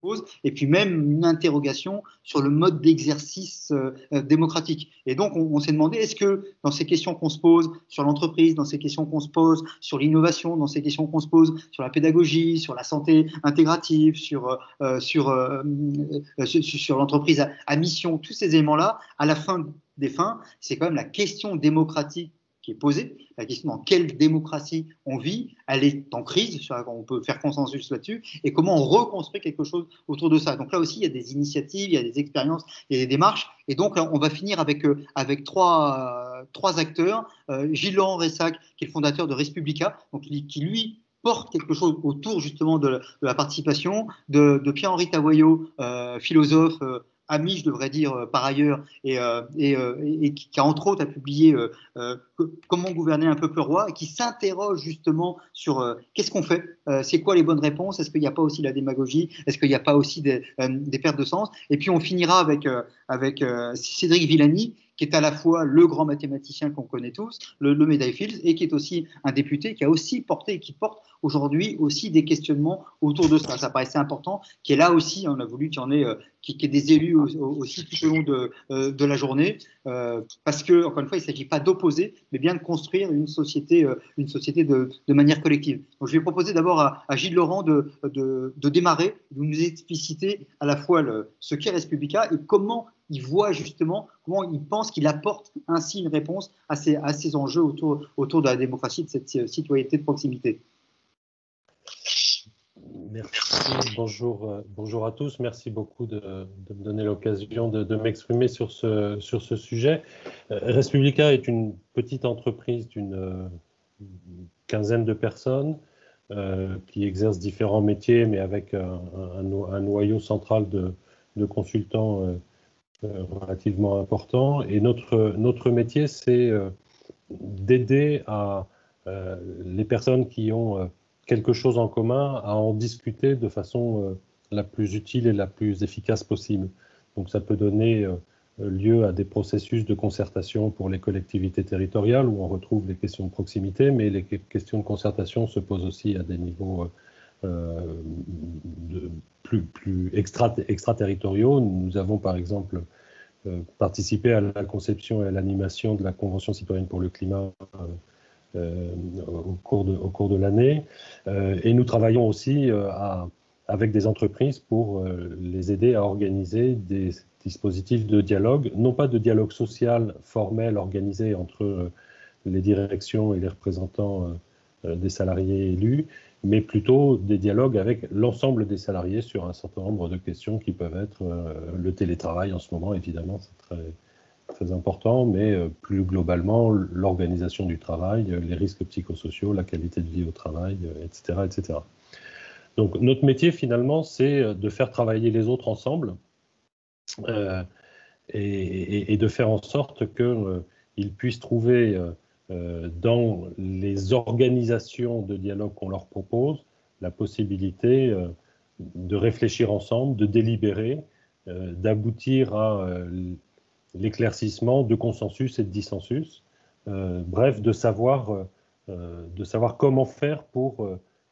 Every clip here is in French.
pose, et puis même une interrogation sur le mode d'exercice démocratique. Et donc, on s'est demandé, est-ce que dans ces questions qu'on se pose sur l'entreprise, dans ces questions qu'on se pose sur l'innovation, dans ces questions qu'on se pose sur la pédagogie, sur la santé intégrative, sur l'entreprise à mission, tous ces éléments-là, à la fin des fins, c'est quand même la question démocratique qui est posée, la question dans quelle démocratie on vit, elle est en crise, on peut faire consensus là-dessus, et comment on reconstruit quelque chose autour de ça. Donc là aussi, il y a des initiatives, il y a des expériences, il y a des démarches, et donc on va finir avec trois acteurs, Gilles-Laurent Ressac, qui est le fondateur de Respublica, donc qui lui porte quelque chose autour justement de la participation, de Pierre-Henri Tavoyot, philosophe, ami, je devrais dire, par ailleurs, et qui a entre autres a publié Comment gouverner un peuple roi, et qui s'interroge justement sur qu'est-ce qu'on fait, c'est quoi les bonnes réponses, est-ce qu'il n'y a pas aussi la démagogie, est-ce qu'il n'y a pas aussi des pertes de sens. Et puis on finira avec Cédric Villani, qui est à la fois le grand mathématicien qu'on connaît tous, le médaille Fields, et qui est aussi un député qui a aussi porté et qui porte aujourd'hui aussi des questionnements autour de ça. Ça paraissait important, qui est là aussi, on a voulu qu'il y en ait, qu'il y ait des élus aussi tout au long de la journée, parce que, encore une fois, il ne s'agit pas d'opposer, mais bien de construire une société de manière collective. Donc, je vais proposer d'abord à Gilles Laurent de démarrer, de nous expliciter à la fois ce qu'est Respublica et comment il voit justement, comment il pense qu'il apporte ainsi une réponse à ces enjeux autour de la démocratie, de cette citoyenneté de proximité. Merci, bonjour à tous. Merci beaucoup de me donner l'occasion de m'exprimer sur ce sujet. Respublica est une petite entreprise d'une quinzaine de personnes qui exercent différents métiers, mais avec un noyau central de consultants relativement important. Et notre métier, c'est d'aider les personnes qui ont quelque chose en commun à en discuter de façon la plus utile et la plus efficace possible. Donc ça peut donner lieu à des processus de concertation pour les collectivités territoriales où on retrouve les questions de proximité, mais les questions de concertation se posent aussi à des niveaux plus extraterritoriaux. Nous avons par exemple participé à la conception et à l'animation de la Convention citoyenne pour le climat au cours de l'année. Et nous travaillons aussi avec des entreprises pour les aider à organiser des dispositifs de dialogue, non pas de dialogue social formel organisé entre les directions et les représentants des salariés élus, mais plutôt des dialogues avec l'ensemble des salariés sur un certain nombre de questions qui peuvent être le télétravail en ce moment, évidemment, c'est très important, mais plus globalement, l'organisation du travail, les risques psychosociaux, la qualité de vie au travail, etc., etc. Donc, notre métier, finalement, c'est de faire travailler les autres ensemble et de faire en sorte qu'ils puissent trouver dans les organisations de dialogue qu'on leur propose la possibilité de réfléchir ensemble, de délibérer, d'aboutir à l'éclaircissement de consensus et de dissensus, bref, de savoir comment faire pour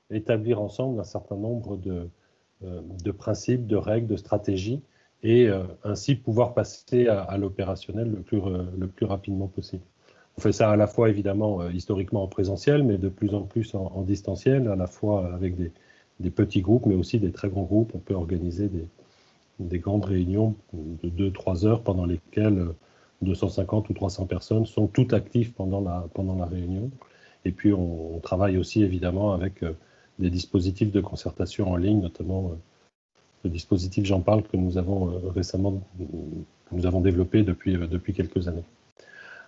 établir ensemble un certain nombre de principes, de règles, de stratégies, et ainsi pouvoir passer à l'opérationnel le plus rapidement possible. On fait ça à la fois, évidemment, historiquement en présentiel, mais de plus en plus en distanciel, à la fois avec des petits groupes, mais aussi des très grands groupes. On peut organiser des grandes réunions de 2-3 heures pendant lesquelles 250 ou 300 personnes sont toutes actives pendant la réunion. Et puis on travaille aussi évidemment avec des dispositifs de concertation en ligne, notamment le dispositif J'en parle que nous avons récemment développé depuis quelques années.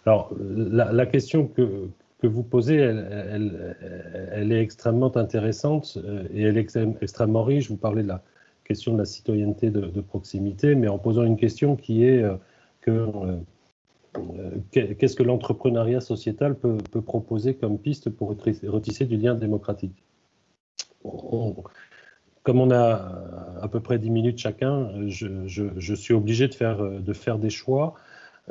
Alors la question que vous posez, elle est extrêmement intéressante et elle est extrêmement riche. Vous parlez de la question de la citoyenneté de proximité, mais en posant une question qui est qu'est-ce que l'entrepreneuriat sociétal peut proposer comme piste pour retisser du lien démocratique. Comme on a à peu près 10 minutes chacun, je suis obligé de faire des choix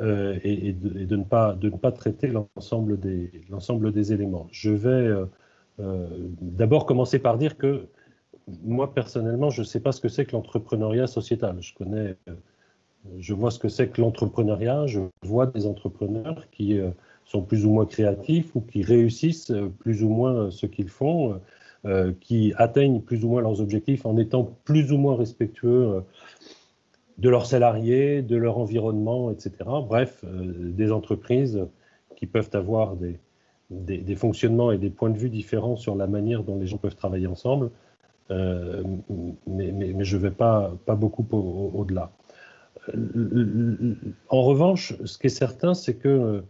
et de ne pas traiter l'ensemble des éléments. Je vais d'abord commencer par dire que moi, personnellement, je ne sais pas ce que c'est que l'entrepreneuriat sociétal. Je vois ce que c'est que l'entrepreneuriat, je vois des entrepreneurs qui sont plus ou moins créatifs ou qui réussissent plus ou moins ce qu'ils font, qui atteignent plus ou moins leurs objectifs en étant plus ou moins respectueux de leurs salariés, de leur environnement, etc. Bref, des entreprises qui peuvent avoir des fonctionnements et des points de vue différents sur la manière dont les gens peuvent travailler ensemble, mais je ne vais pas beaucoup au-delà. En revanche, ce qui est certain, c'est que,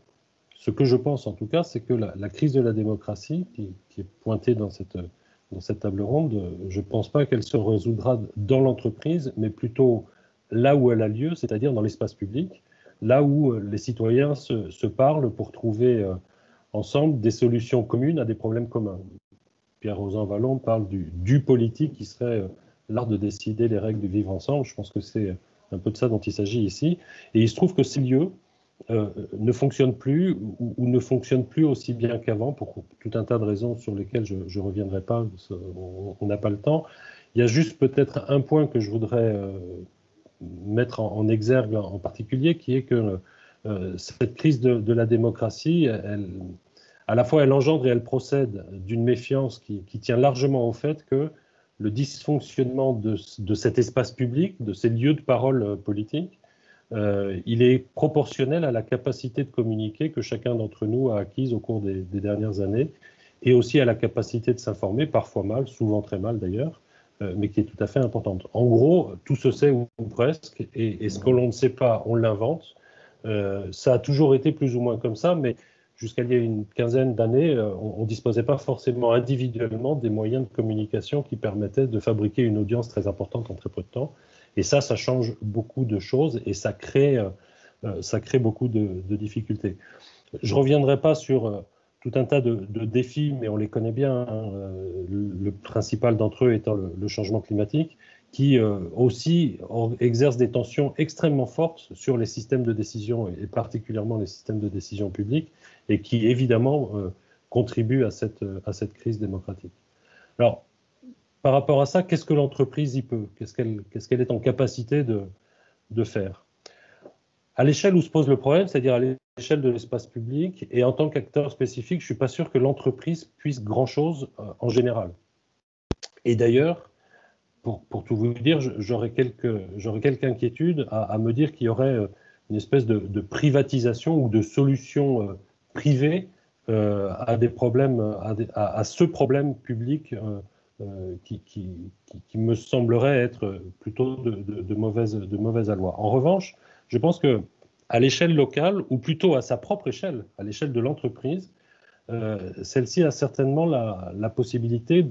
ce que je pense en tout cas, c'est que la crise de la démocratie, qui est pointée dans cette table ronde, je ne pense pas qu'elle se résoudra dans l'entreprise, mais plutôt là où elle a lieu, c'est-à-dire dans l'espace public, là où les citoyens se parlent pour trouver ensemble des solutions communes à des problèmes communs. Pierre-Rosan Vallon parle du politique qui serait l'art de décider les règles du vivre ensemble. Je pense que c'est un peu de ça dont il s'agit ici. Et il se trouve que ces lieux ne fonctionnent plus ou ne fonctionnent plus aussi bien qu'avant pour tout un tas de raisons sur lesquelles je ne reviendrai pas, on n'a pas le temps. Il y a juste peut-être un point que je voudrais mettre en exergue en particulier, qui est que cette crise de la démocratie, à la fois elle engendre et elle procède d'une méfiance qui tient largement au fait que le dysfonctionnement de cet espace public, de ces lieux de parole politique, il est proportionnel à la capacité de communiquer que chacun d'entre nous a acquise au cours des dernières années, et aussi à la capacité de s'informer, parfois mal, souvent très mal d'ailleurs, mais qui est tout à fait importante. En gros, tout se sait ou presque, et ce que l'on ne sait pas, on l'invente. Ça a toujours été plus ou moins comme ça, mais jusqu'à il y a une quinzaine d'années, on ne disposait pas forcément individuellement des moyens de communication qui permettaient de fabriquer une audience très importante en très peu de temps. Et ça change beaucoup de choses et ça crée beaucoup de difficultés. Je ne reviendrai pas sur tout un tas de défis, mais on les connaît bien, hein, le principal d'entre eux étant le changement climatique, qui aussi exerce des tensions extrêmement fortes sur les systèmes de décision, et particulièrement les systèmes de décision publique, et qui évidemment contribuent à cette crise démocratique. Alors, par rapport à ça, qu'est-ce que l'entreprise y peut? Qu'est-ce qu'elle est en capacité de faire? À l'échelle où se pose le problème, c'est-à-dire à l'échelle de l'espace public, et en tant qu'acteur spécifique, je ne suis pas sûr que l'entreprise puisse grand-chose en général. Et d'ailleurs, pour tout vous dire, j'aurais quelques inquiétudes à me dire qu'il y aurait une espèce de privatisation ou de solution privée à des problèmes, à ce problème public qui me semblerait être plutôt de mauvaise aloi. En revanche, je pense qu'à l'échelle locale, ou plutôt à sa propre échelle, à l'échelle de l'entreprise, celle-ci a certainement la possibilité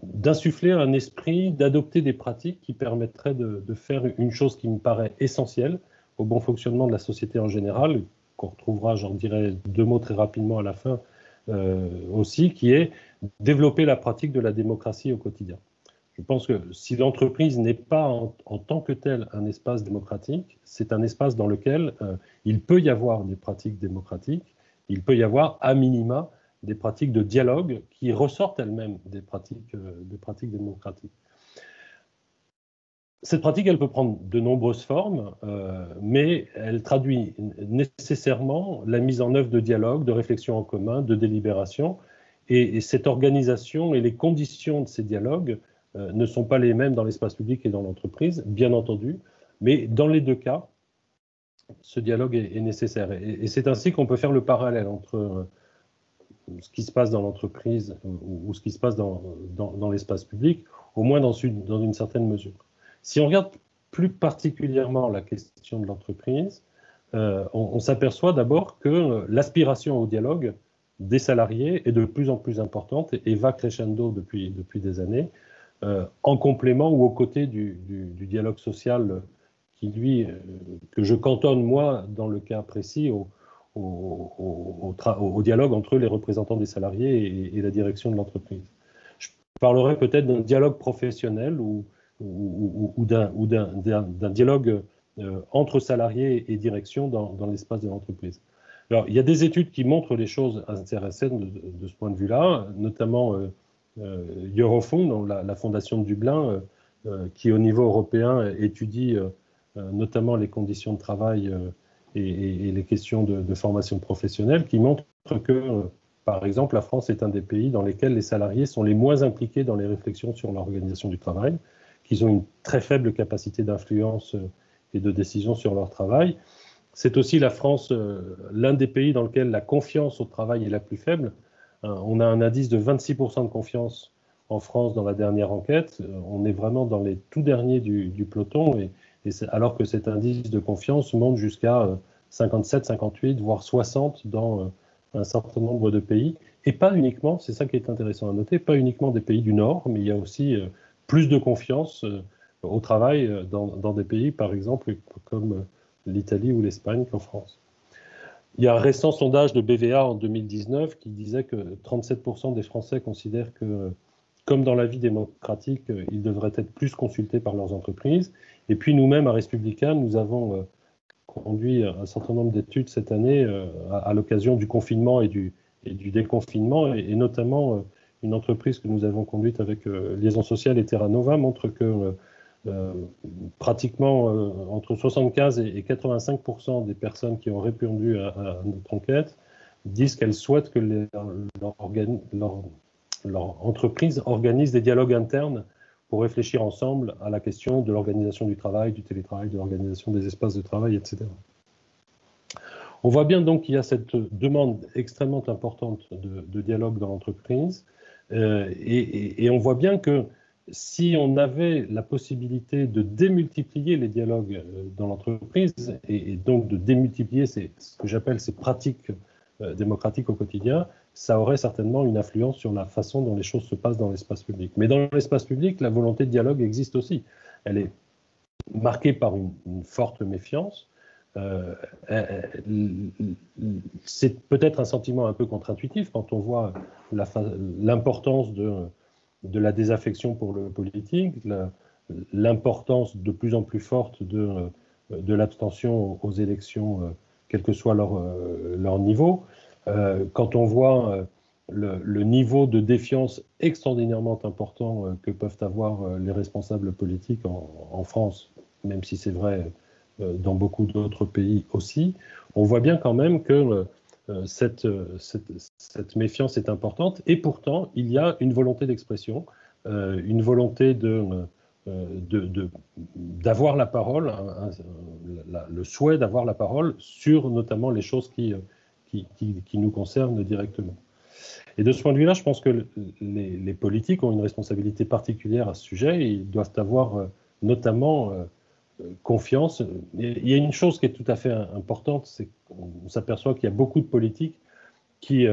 d'insuffler un esprit, d'adopter des pratiques qui permettraient de faire une chose qui me paraît essentielle au bon fonctionnement de la société en général, qu'on retrouvera, j'en dirai deux mots très rapidement à la fin aussi, qui est développer la pratique de la démocratie au quotidien. Je pense que si l'entreprise n'est pas en tant que telle un espace démocratique, c'est un espace dans lequel il peut y avoir des pratiques démocratiques, il peut y avoir à minima des pratiques de dialogue qui ressortent elles-mêmes des pratiques démocratiques. Cette pratique, elle peut prendre de nombreuses formes, mais elle traduit nécessairement la mise en œuvre de dialogue, de réflexion en commun, de délibération, et cette organisation et les conditions de ces dialogues ne sont pas les mêmes dans l'espace public et dans l'entreprise, bien entendu, mais dans les deux cas, ce dialogue est nécessaire. Et c'est ainsi qu'on peut faire le parallèle entre ce qui se passe dans l'entreprise ou ce qui se passe dans l'espace public, au moins dans une certaine mesure. Si on regarde plus particulièrement la question de l'entreprise, on s'aperçoit d'abord que l'aspiration au dialogue des salariés est de plus en plus importante et va crescendo depuis des années, en complément ou aux côtés du dialogue social qui, lui, que je cantonne, moi, dans le cas précis, au dialogue entre les représentants des salariés et la direction de l'entreprise. Je parlerai peut-être d'un dialogue professionnel ou d'un dialogue entre salariés et direction dans l'espace de l'entreprise. Alors, il y a des études qui montrent les choses intéressantes de ce point de vue-là, notamment Eurofond, donc la fondation de Dublin, qui au niveau européen étudie notamment les conditions de travail et les questions de formation professionnelle, qui montre que, par exemple, la France est un des pays dans lesquels les salariés sont les moins impliqués dans les réflexions sur l'organisation du travail, qu'ils ont une très faible capacité d'influence et de décision sur leur travail. C'est aussi la France, l'un des pays dans lequel la confiance au travail est la plus faible. On a un indice de 26% de confiance en France dans la dernière enquête. On est vraiment dans les tout derniers du peloton, alors que cet indice de confiance monte jusqu'à 57, 58, voire 60 dans un certain nombre de pays. Et pas uniquement, c'est ça qui est intéressant à noter, pas uniquement des pays du Nord, mais il y a aussi plus de confiance au travail dans des pays, par exemple, comme l'Italie ou l'Espagne qu'en France. Il y a un récent sondage de BVA en 2019 qui disait que 37% des Français considèrent que, comme dans la vie démocratique, ils devraient être plus consultés par leurs entreprises. Et puis nous-mêmes, à Respublica, nous avons conduit un certain nombre d'études cette année à l'occasion du confinement et du déconfinement, et notamment une entreprise que nous avons conduite avec Liaison Sociale et Terra Nova montre que pratiquement entre 75 et 85% des personnes qui ont répondu à notre enquête disent qu'elles souhaitent que leur entreprise organise des dialogues internes pour réfléchir ensemble à la question de l'organisation du travail, du télétravail, de l'organisation des espaces de travail, etc. On voit bien donc qu'il y a cette demande extrêmement importante de dialogue dans l'entreprise et on voit bien que si on avait la possibilité de démultiplier les dialogues dans l'entreprise et donc de démultiplier ce que j'appelle ces pratiques démocratiques au quotidien, ça aurait certainement une influence sur la façon dont les choses se passent dans l'espace public. Mais dans l'espace public, la volonté de dialogue existe aussi. Elle est marquée par une forte méfiance. C'est peut-être un sentiment un peu contre-intuitif quand on voit l'importance de la désaffection pour le politique, l'importance de plus en plus forte de l'abstention aux élections, quel que soit leur niveau. Quand on voit le niveau de défiance extraordinairement important que peuvent avoir les responsables politiques en France, même si c'est vrai dans beaucoup d'autres pays aussi, on voit bien quand même que cette méfiance est importante, et pourtant il y a une volonté d'expression, une volonté d'avoir la parole, le souhait d'avoir la parole sur notamment les choses qui nous concernent directement. Et de ce point de vue-là, je pense que les politiques ont une responsabilité particulière à ce sujet, et ils doivent avoir notamment confiance. Il y a une chose qui est tout à fait importante, c'est qu'on s'aperçoit qu'il y a beaucoup de politiques qui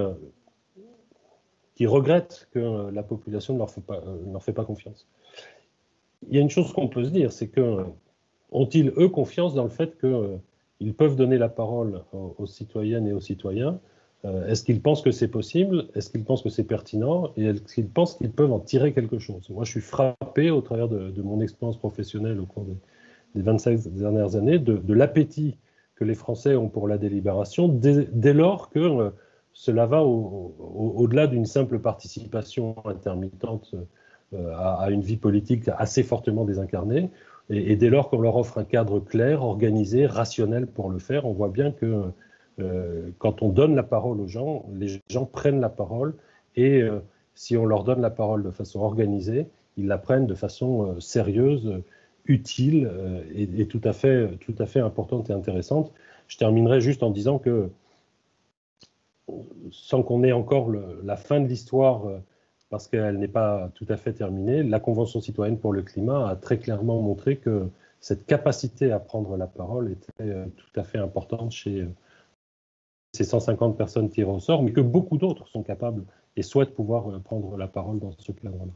regrettent que la population ne leur fait pas confiance. Il y a une chose qu'on peut se dire, c'est que ont-ils, eux, confiance dans le fait qu'ils peuvent donner la parole aux citoyennes et aux citoyens? Est-ce qu'ils pensent que c'est possible? Est-ce qu'ils pensent que c'est pertinent? Et est-ce qu'ils pensent qu'ils peuvent en tirer quelque chose? Moi, je suis frappé au travers de mon expérience professionnelle au cours des 25 dernières années de l'appétit que les Français ont pour la délibération dès lors que cela va au-delà d'une simple participation intermittente à une vie politique assez fortement désincarnée. Et dès lors qu'on leur offre un cadre clair, organisé, rationnel pour le faire, on voit bien que quand on donne la parole aux gens, les gens prennent la parole, et si on leur donne la parole de façon organisée, ils la prennent de façon sérieuse, utile et tout à fait importante et intéressante. Je terminerai juste en disant que, sans qu'on ait encore la fin de l'histoire, parce qu'elle n'est pas tout à fait terminée, la Convention citoyenne pour le climat a très clairement montré que cette capacité à prendre la parole était tout à fait importante chez ces 150 personnes tirées au sort, mais que beaucoup d'autres sont capables et souhaitent pouvoir prendre la parole dans ce cadre-là.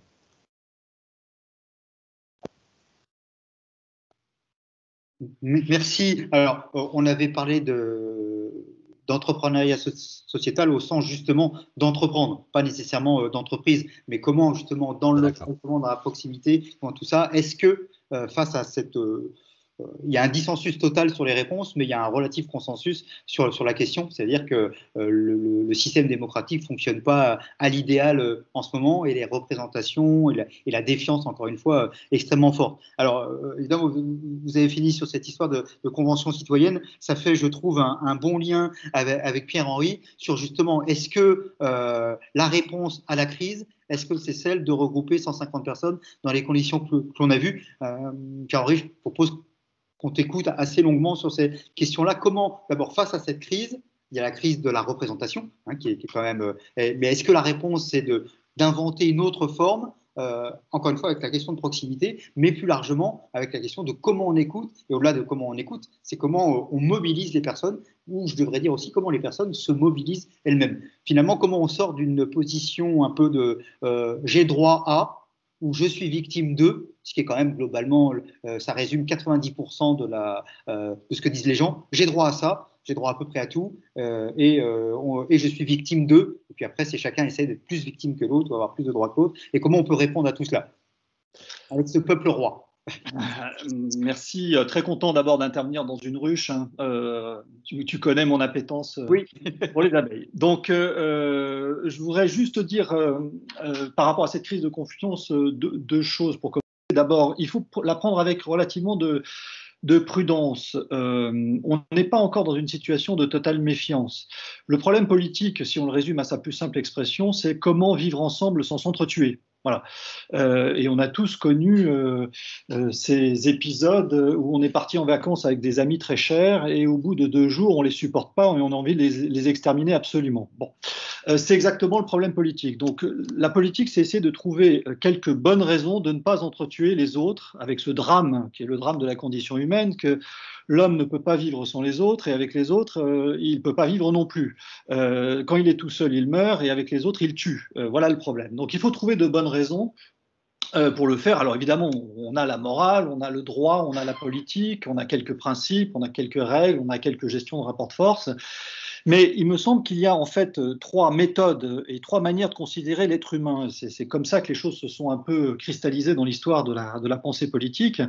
Merci. Alors, on avait parlé d'entrepreneuriat sociétal au sens justement d'entreprendre, pas nécessairement d'entreprise, mais comment justement dans le logement, dans la proximité, dans tout ça, est-ce que face à cette il y a un dissensus total sur les réponses, mais il y a un relatif consensus sur la question. C'est-à-dire que le système démocratique ne fonctionne pas à l'idéal en ce moment, et les représentations et la défiance, encore une fois, extrêmement forte. Alors, évidemment, vous avez fini sur cette histoire de convention citoyenne. Ça fait, je trouve, un bon lien avec Pierre-Henri sur justement, est-ce que la réponse à la crise, est-ce que c'est celle de regrouper 150 personnes dans les conditions que l'on a vues? Pierre-Henri, je propose qu'on t'écoute assez longuement sur ces questions-là. Comment, d'abord, face à cette crise, il y a la crise de la représentation, qui est quand même. Mais est-ce que la réponse, c'est d'inventer une autre forme, encore une fois avec la question de proximité, mais plus largement avec la question de comment on écoute, et au-delà de comment on écoute, c'est comment on mobilise les personnes, ou je devrais dire aussi comment les personnes se mobilisent elles-mêmes. Finalement, comment on sort d'une position un peu de j'ai droit à, ou je suis victime de, ce qui est quand même globalement, ça résume 90% de ce que disent les gens. J'ai droit à ça, j'ai droit à peu près à tout, et je suis victime de. Et puis après, c'est chacun essaie d'être plus victime que l'autre, ou avoir plus de droits que l'autre. Et comment on peut répondre à tout cela avec ce peuple roi? Merci, très content d'abord d'intervenir dans une ruche. Tu connais mon appétence oui. pour les abeilles. Donc, je voudrais juste dire, par rapport à cette crise de confiance, deux choses pour commencer. D'abord, il faut la prendre avec relativement de prudence. On n'est pas encore dans une situation de totale méfiance. Le problème politique, si on le résume à sa plus simple expression, c'est comment vivre ensemble sans s'entretuer. Voilà. Et on a tous connu ces épisodes où on est parti en vacances avec des amis très chers et au bout de 2 jours, on les supporte pas et on a envie de les exterminer absolument. Bon, c'est exactement le problème politique. Donc, la politique, c'est essayer de trouver quelques bonnes raisons de ne pas entretuer les autres avec ce drame qui est le drame de la condition humaine, que l'homme ne peut pas vivre sans les autres et avec les autres, il ne peut pas vivre non plus. Quand il est tout seul, il meurt et avec les autres, il tue. Voilà le problème. Donc, il faut trouver de bonnes raisons pour le faire. Alors évidemment, on a la morale, on a le droit, on a la politique, on a quelques principes, on a quelques règles, on a quelques gestions de rapports de force. Mais il me semble qu'il y a en fait 3 méthodes et 3 manières de considérer l'être humain. C'est comme ça que les choses se sont un peu cristallisées dans l'histoire de la pensée politique.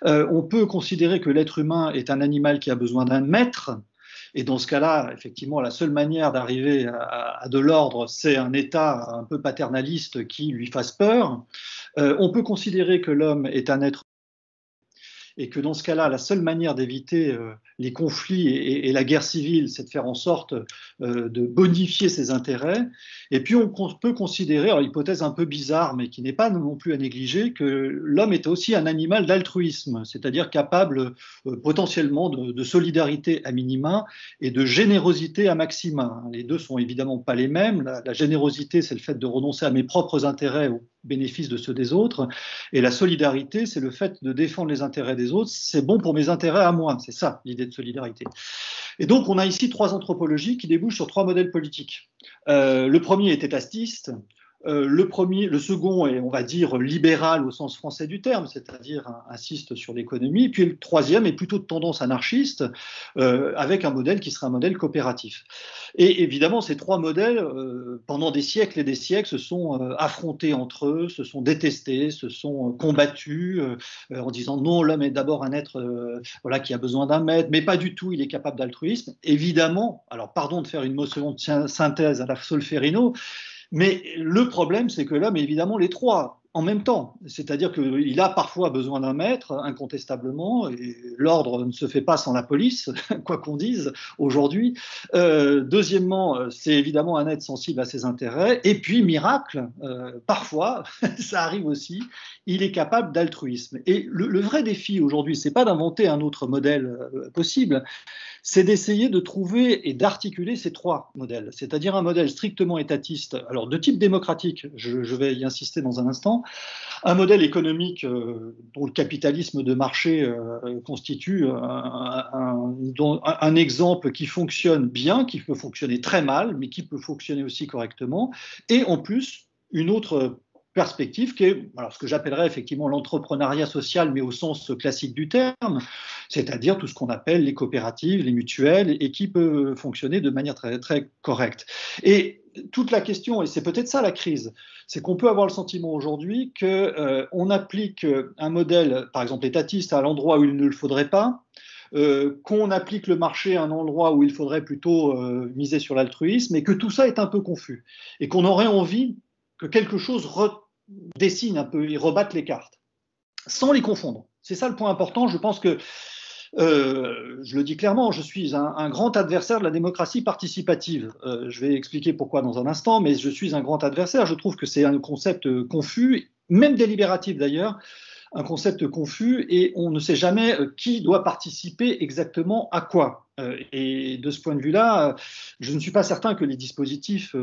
On peut considérer que l'être humain est un animal qui a besoin d'un maître. Et dans ce cas-là, effectivement, la seule manière d'arriver à de l'ordre, c'est un État un peu paternaliste qui lui fasse peur. On peut considérer que l'homme est un être et que dans ce cas-là, la seule manière d'éviter les conflits et la guerre civile, c'est de faire en sorte de bonifier ses intérêts. Et puis on peut considérer, alors hypothèse un peu bizarre, mais qui n'est pas non plus à négliger, que l'homme est aussi un animal d'altruisme, c'est-à-dire capable potentiellement de solidarité à minima et de générosité à maxima. Les deux sont évidemment pas les mêmes. La générosité, c'est le fait de renoncer à mes propres intérêts au bénéfice de ceux des autres, et la solidarité, c'est le fait de défendre les intérêts des autres. C'est bon pour mes intérêts à moi, c'est ça l'idée de solidarité. Et donc on a ici 3 anthropologies qui débouchent sur 3 modèles politiques. Le premier est étatiste. Le second est, on va dire, libéral au sens français du terme, c'est-à-dire insiste sur l'économie. Puis le troisième est plutôt de tendance anarchiste, avec un modèle qui serait un modèle coopératif. Et évidemment, ces 3 modèles, pendant des siècles et des siècles, se sont affrontés entre eux, se sont détestés, se sont combattus en disant non, l'homme est d'abord un être voilà, qui a besoin d'un maître, mais pas du tout, il est capable d'altruisme. Évidemment, alors pardon de faire une motion de synthèse à la Solferino, mais le problème, c'est que l'homme est évidemment les 3 en même temps. C'est-à-dire qu'il a parfois besoin d'un maître, incontestablement, et l'ordre ne se fait pas sans la police, quoi qu'on dise aujourd'hui. Deuxièmement, c'est évidemment un être sensible à ses intérêts. Et puis, miracle, parfois, ça arrive aussi, il est capable d'altruisme. Et le vrai défi aujourd'hui, c'est pas d'inventer un autre modèle possible, c'est d'essayer de trouver et d'articuler ces 3 modèles, c'est-à-dire un modèle strictement étatiste, alors de type démocratique, je vais y insister dans un instant, un modèle économique dont le capitalisme de marché constitue un exemple qui fonctionne bien, qui peut fonctionner très mal, mais qui peut fonctionner aussi correctement, et en plus une autre perspective qui est alors, ce que j'appellerais effectivement l'entrepreneuriat social, mais au sens classique du terme, c'est-à-dire tout ce qu'on appelle les coopératives, les mutuelles, et qui peut fonctionner de manière très, très correcte. Et toute la question, et c'est peut-être ça la crise, c'est qu'on peut avoir le sentiment aujourd'hui qu'on applique un modèle, par exemple étatiste, à l'endroit où il ne le faudrait pas, qu'on applique le marché à un endroit où il faudrait plutôt miser sur l'altruisme, et que tout ça est un peu confus, et qu'on aurait envie que quelque chose redessine un peu et rebatte les cartes, sans les confondre. C'est ça le point important. Je pense que, je le dis clairement, je suis un grand adversaire de la démocratie participative. Je vais expliquer pourquoi dans un instant, mais je suis un grand adversaire. Je trouve que c'est un concept confus, même délibératif d'ailleurs, un concept confus, et on ne sait jamais qui doit participer exactement à quoi. Et de ce point de vue-là, je ne suis pas certain que les dispositifs,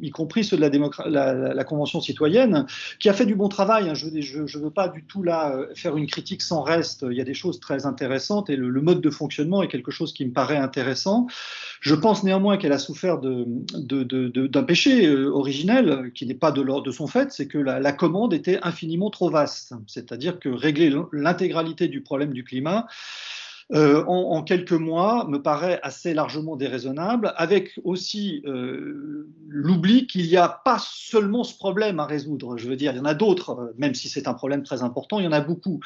y compris ceux de la Convention citoyenne, qui a fait du bon travail, hein, je ne veux pas du tout là faire une critique sans reste, il y a des choses très intéressantes, et le mode de fonctionnement est quelque chose qui me paraît intéressant. Je pense néanmoins qu'elle a souffert d'un péché originel, qui n'est pas de son fait, c'est que la commande était infiniment trop vaste. C'est-à-dire que régler l'intégralité du problème du climat, en quelques mois me paraît assez largement déraisonnable, avec aussi l'oubli qu'il n'y a pas seulement ce problème à résoudre. Je veux dire, il y en a d'autres, même si c'est un problème très important, il y en a beaucoup.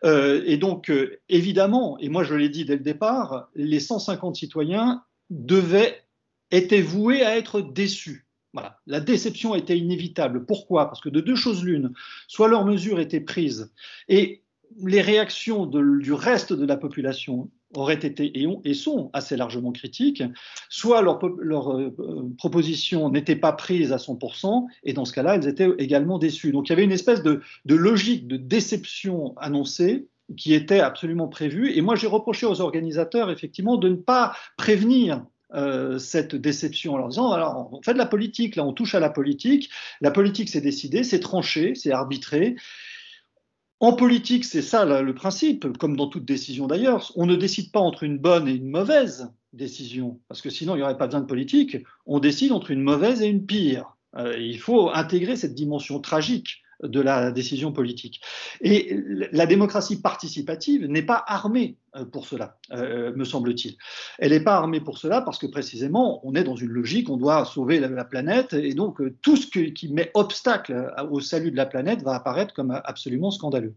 Et donc, évidemment, et moi je l'ai dit dès le départ, les 150 citoyens étaient voués à être déçus. Voilà. La déception était inévitable. Pourquoi? Parce que de deux choses l'une, soit leurs mesures étaient prises, et les réactions du reste de la population auraient été et sont assez largement critiques, soit leurs propositions n'étaient pas prises à 100%, et dans ce cas-là, elles étaient également déçues. Donc il y avait une espèce de logique de déception annoncée qui était absolument prévue, et moi j'ai reproché aux organisateurs effectivement de ne pas prévenir cette déception en leur disant alors on fait de la politique, là on touche à la politique c'est décidé, c'est tranché, c'est arbitré. En politique, c'est ça là, le principe, comme dans toute décision d'ailleurs. On ne décide pas entre une bonne et une mauvaise décision, parce que sinon il n'y aurait pas besoin de politique. On décide entre une mauvaise et une pire. Il faut intégrer cette dimension tragique de la décision politique. Et la démocratie participative n'est pas armée pour cela, me semble-t-il. Elle n'est pas armée pour cela parce que précisément, on est dans une logique, on doit sauver la planète, et donc tout ce qui met obstacle au salut de la planète va apparaître comme absolument scandaleux.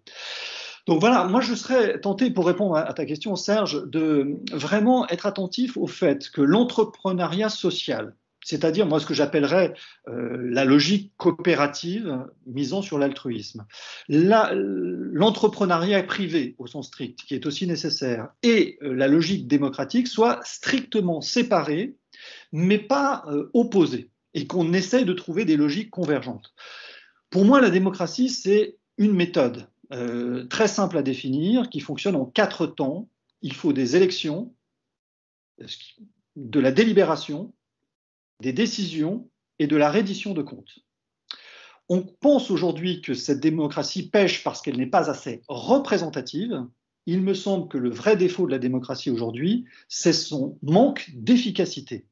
Donc voilà, moi je serais tenté, pour répondre à ta question, Serge, de vraiment être attentif au fait que l'entrepreneuriat social, c'est-à-dire moi ce que j'appellerais la logique coopérative misant sur l'altruisme, l'entrepreneuriat privé au sens strict, qui est aussi nécessaire, et la logique démocratique soient strictement séparés, mais pas opposés, et qu'on essaye de trouver des logiques convergentes. Pour moi, la démocratie, c'est une méthode très simple à définir, qui fonctionne en 4 temps. Il faut des élections, de la délibération, des décisions et de la reddition de comptes. On pense aujourd'hui que cette démocratie pêche parce qu'elle n'est pas assez représentative. Il me semble que le vrai défaut de la démocratie aujourd'hui, c'est son manque d'efficacité.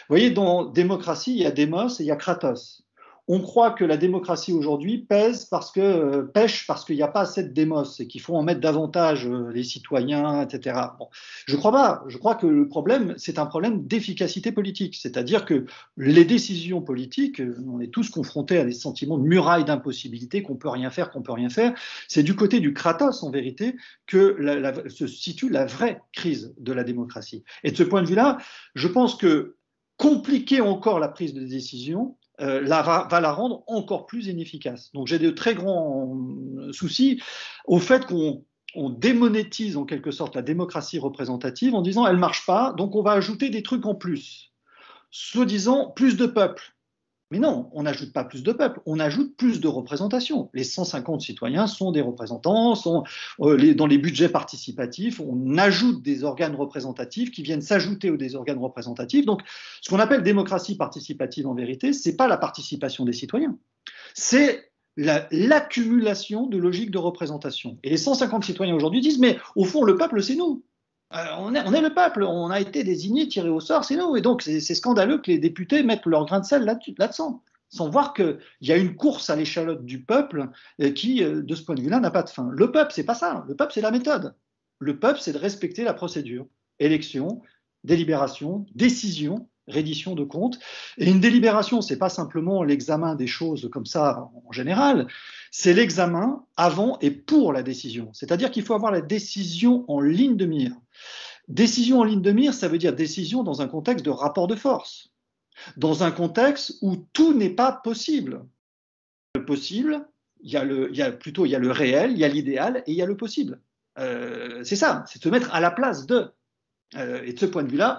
Vous voyez, dans démocratie, il y a démos et il y a kratos. On croit que la démocratie aujourd'hui pêche parce qu'il n'y a pas assez de démos et qu'il faut en mettre davantage les citoyens, etc. Bon, je ne crois pas. Je crois que le problème, c'est un problème d'efficacité politique. C'est-à-dire que les décisions politiques, on est tous confrontés à des sentiments de muraille d'impossibilité, qu'on ne peut rien faire, qu'on ne peut rien faire. C'est du côté du kratos, en vérité, que se situe la vraie crise de la démocratie. Et de ce point de vue-là, je pense que compliquer encore la prise de décision va la rendre encore plus inefficace. Donc j'ai de très grands soucis au fait qu'on démonétise en quelque sorte la démocratie représentative en disant elle ne marche pas, donc on va ajouter des trucs en plus, soi-disant plus de peuple. Mais non, on n'ajoute pas plus de peuple, on ajoute plus de représentation. Les 150 citoyens sont des représentants, dans les budgets participatifs, on ajoute des organes représentatifs qui viennent s'ajouter aux des organes représentatifs. Donc, ce qu'on appelle démocratie participative, en vérité, ce n'est pas la participation des citoyens, c'est l'accumulation de logiques de représentation. Et les 150 citoyens aujourd'hui disent, mais au fond, le peuple, c'est nous. On est le peuple, on a été désignés, tirés au sort, c'est nous. Et donc, c'est scandaleux que les députés mettent leur grain de sel là-dedans, sans voir qu'il y a une course à l'échalote du peuple qui, de ce point de vue-là, n'a pas de fin. Le peuple, c'est pas ça. Le peuple, c'est la méthode. Le peuple, c'est de respecter la procédure. Élection, délibération, décision reddition de comptes. Et une délibération, c'est pas simplement l'examen des choses comme ça en général, c'est l'examen avant et pour la décision. C'est-à-dire qu'il faut avoir la décision en ligne de mire. Décision en ligne de mire, ça veut dire décision dans un contexte de rapport de force, dans un contexte où tout n'est pas possible. Le possible, il y a le réel, il y a l'idéal et il y a le possible. C'est ça, c'est de se mettre à la place de. Et de ce point de vue-là,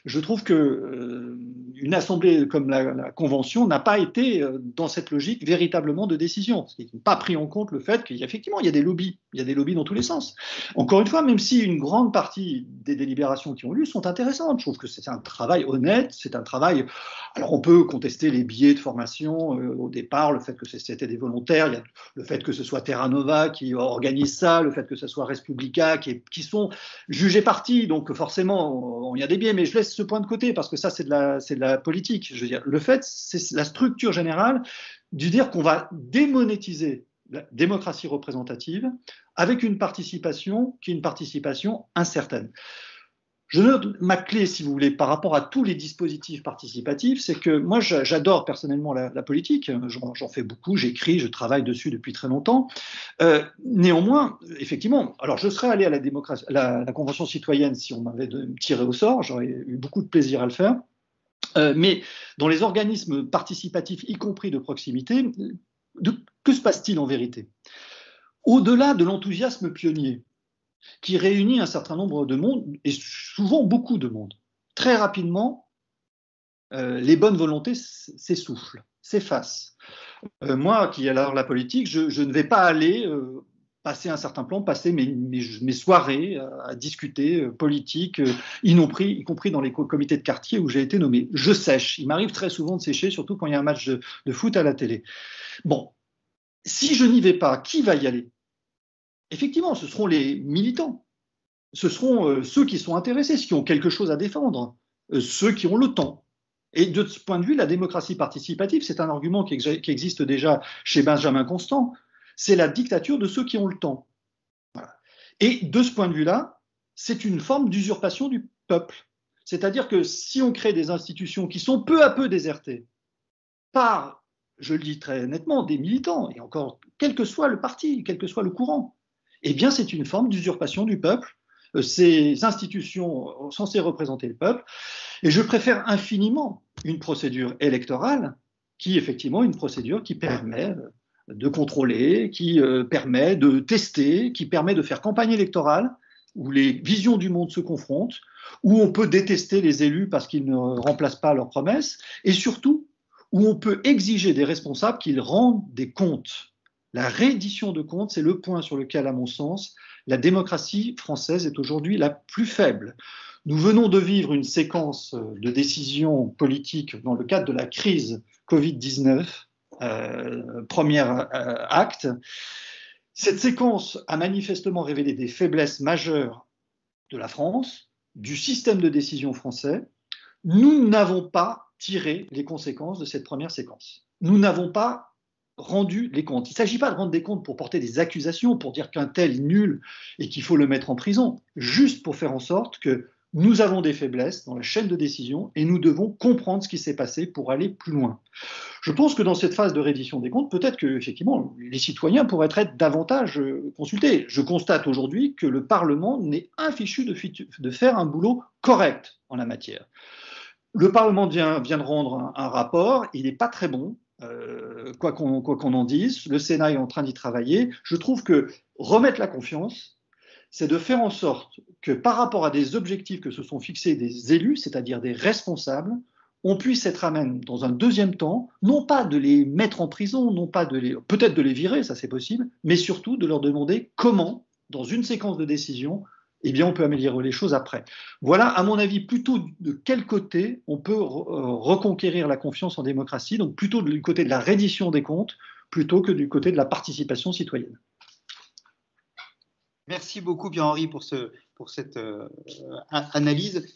je trouve que une assemblée comme la Convention n'a pas été dans cette logique véritablement de décision. Ce qui n'a pas pris en compte le fait qu'effectivement, il y a des lobbies. Il y a des lobbies dans tous les sens. Encore une fois, même si une grande partie des délibérations qui ont lieu sont intéressantes, je trouve que c'est un travail honnête, c'est un travail... Alors on peut contester les biais de formation au départ, le fait que c'était des volontaires, il y a le fait que ce soit Terra Nova qui organise ça, le fait que ce soit Respublica qui sont jugés partis, donc forcément il y a des biais, mais je laisse ce point de côté parce que ça c'est de la politique. Je veux dire, le fait, c'est la structure générale de dire qu'on va démonétiser la démocratie représentative avec une participation qui est une participation incertaine. Je note ma clé, si vous voulez, par rapport à tous les dispositifs participatifs, c'est que moi, j'adore personnellement la politique. J'en fais beaucoup, j'écris, je travaille dessus depuis très longtemps. Néanmoins, effectivement, alors je serais allé à la Convention citoyenne si on m'avait tiré au sort, j'aurais eu beaucoup de plaisir à le faire. Mais dans les organismes participatifs, y compris de proximité, que se passe-t-il en vérité? Au-delà de l'enthousiasme pionnier, qui réunit un certain nombre de monde, et souvent beaucoup de monde. Très rapidement, les bonnes volontés s'essoufflent, s'effacent. Moi, qui adore la politique, je ne vais pas aller passer un certain plan, passer mes soirées à discuter politique, y compris dans les comités de quartier où j'ai été nommé. Je sèche. Il m'arrive très souvent de sécher, surtout quand il y a un match de foot à la télé. Bon, si je n'y vais pas, qui va y aller? Effectivement, ce seront les militants, ce seront ceux qui sont intéressés, ceux qui ont quelque chose à défendre, ceux qui ont le temps. Et de ce point de vue, la démocratie participative, c'est un argument qui existe déjà chez Benjamin Constant, c'est la dictature de ceux qui ont le temps. Voilà. Et de ce point de vue-là, c'est une forme d'usurpation du peuple. C'est-à-dire que si on crée des institutions qui sont peu à peu désertées par, je le dis très nettement, des militants, et encore, quel que soit le parti, quel que soit le courant, eh bien, c'est une forme d'usurpation du peuple. Ces institutions censées représenter le peuple. Et je préfère infiniment une procédure électorale qui, effectivement, une procédure qui permet de contrôler, qui permet de tester, qui permet de faire campagne électorale, où les visions du monde se confrontent, où on peut détester les élus parce qu'ils ne remplacent pas leurs promesses, et surtout, où on peut exiger des responsables qu'ils rendent des comptes. La reddition de comptes, c'est le point sur lequel, à mon sens, la démocratie française est aujourd'hui la plus faible. Nous venons de vivre une séquence de décisions politiques dans le cadre de la crise Covid-19, premier acte. Cette séquence a manifestement révélé des faiblesses majeures de la France, du système de décision français. Nous n'avons pas tiré les conséquences de cette première séquence. Nous n'avons pas rendu les comptes. Il ne s'agit pas de rendre des comptes pour porter des accusations, pour dire qu'un tel est nul et qu'il faut le mettre en prison, juste pour faire en sorte que nous avons des faiblesses dans la chaîne de décision et nous devons comprendre ce qui s'est passé pour aller plus loin. Je pense que dans cette phase de reddition des comptes, peut-être que effectivement, les citoyens pourraient être davantage consultés. Je constate aujourd'hui que le Parlement n'est infichu de faire un boulot correct en la matière. Le Parlement vient de rendre un rapport, il n'est pas très bon. Quoi qu'on en dise, le Sénat est en train d'y travailler. Je trouve que remettre la confiance, c'est de faire en sorte que par rapport à des objectifs que se sont fixés des élus, c'est-à-dire des responsables, on puisse être à même, dans un deuxième temps, non pas de les mettre en prison, non pas peut-être de les virer, ça c'est possible, mais surtout de leur demander comment, dans une séquence de décision, eh bien, on peut améliorer les choses après. Voilà, à mon avis, plutôt de quel côté on peut reconquérir la confiance en démocratie, donc plutôt du côté de la reddition des comptes, plutôt que du côté de la participation citoyenne. Merci beaucoup Pierre-Henri pour cette analyse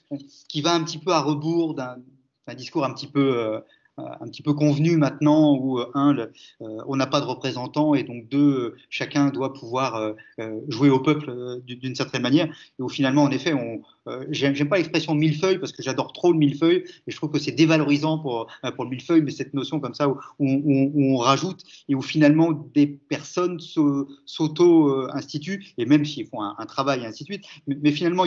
qui va un petit peu à rebours d'un discours un petit peu un petit peu convenu maintenant où, on n'a pas de représentants et donc deux, chacun doit pouvoir jouer au peuple d'une certaine manière. Et où finalement, en effet, j'aime pas l'expression millefeuille parce que j'adore trop le millefeuille et je trouve que c'est dévalorisant pour le millefeuille, mais cette notion comme ça où on rajoute et où finalement des personnes s'auto-instituent, et même s'ils font un travail et ainsi de suite. Mais finalement,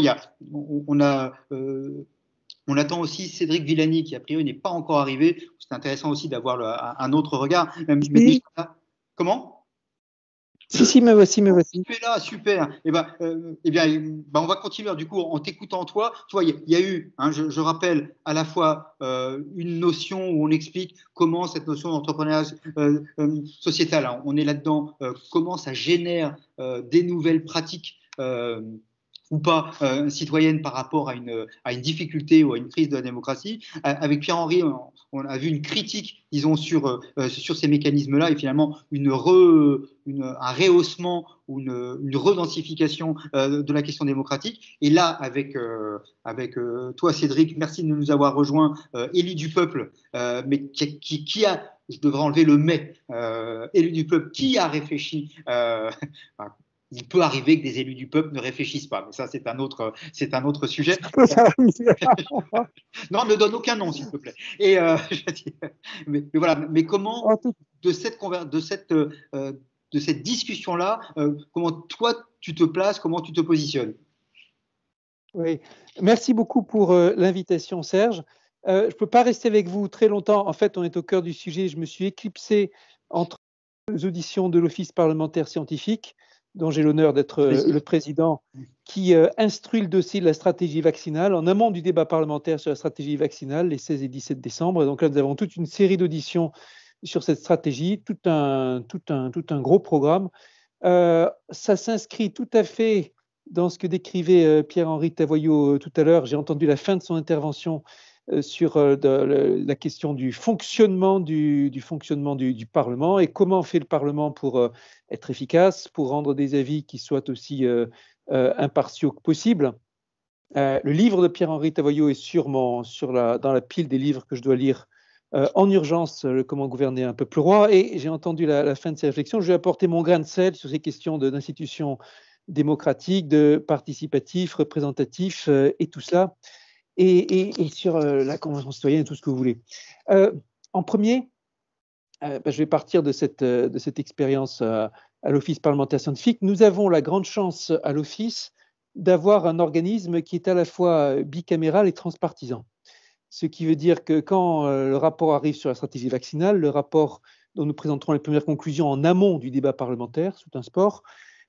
on attend aussi Cédric Villani, qui a priori n'est pas encore arrivé. C'est intéressant aussi d'avoir un autre regard. Mais Oui. comment? Si, me voici, me voici. Tu es là, super. On va continuer du coup en t'écoutant toi. Tu vois, il y a eu, je rappelle, à la fois une notion où on explique comment cette notion d'entrepreneuriat sociétal, on est là-dedans, comment ça génère des nouvelles pratiques ou pas citoyennes par rapport à une difficulté ou à une crise de la démocratie. Avec Pierre-Henri, on a vu une critique, disons, sur ces mécanismes-là et finalement un rehaussement ou une redensification de la question démocratique. Et là, avec toi, Cédric, merci de nous avoir rejoints, élu du peuple, mais qui a, je devrais enlever le mais, élu du peuple, qui a réfléchi il peut arriver que des élus du peuple ne réfléchissent pas, mais ça c'est un autre sujet. Non, ne donne aucun nom s'il te plaît. Et mais voilà. Mais comment de cette discussion-là, comment toi tu te places, comment tu te positionnes? Oui, merci beaucoup pour l'invitation, Serge. Je ne peux pas rester avec vous très longtemps. En fait, on est au cœur du sujet. Je me suis éclipsé entre les auditions de l'Office parlementaire scientifique, dont j'ai l'honneur d'être le président, qui instruit le dossier de la stratégie vaccinale en amont du débat parlementaire sur la stratégie vaccinale les 16 et 17 décembre. Et donc là, nous avons toute une série d'auditions sur cette stratégie, tout un gros programme. Ça s'inscrit tout à fait dans ce que décrivait Pierre-Henri Tavoyot tout à l'heure. J'ai entendu la fin de son intervention sur la question du fonctionnement du Parlement et comment fait le Parlement pour être efficace, pour rendre des avis qui soient aussi impartiaux que possible. Le livre de Pierre-Henri Tavoyot est dans la pile des livres que je dois lire en urgence, Comment gouverner un peuple roi. Et j'ai entendu la fin de ces réflexions. Je vais apporter mon grain de sel sur ces questions d'institutions démocratiques, de participatif, représentatif et tout cela. Et sur la Convention citoyenne et tout ce que vous voulez. En premier, je vais partir de cette expérience à l'Office parlementaire scientifique. Nous avons la grande chance à l'Office d'avoir un organisme qui est à la fois bicaméral et transpartisan. Ce qui veut dire que quand le rapport arrive sur la stratégie vaccinale, le rapport dont nous présenterons les premières conclusions en amont du débat parlementaire, sous un sport,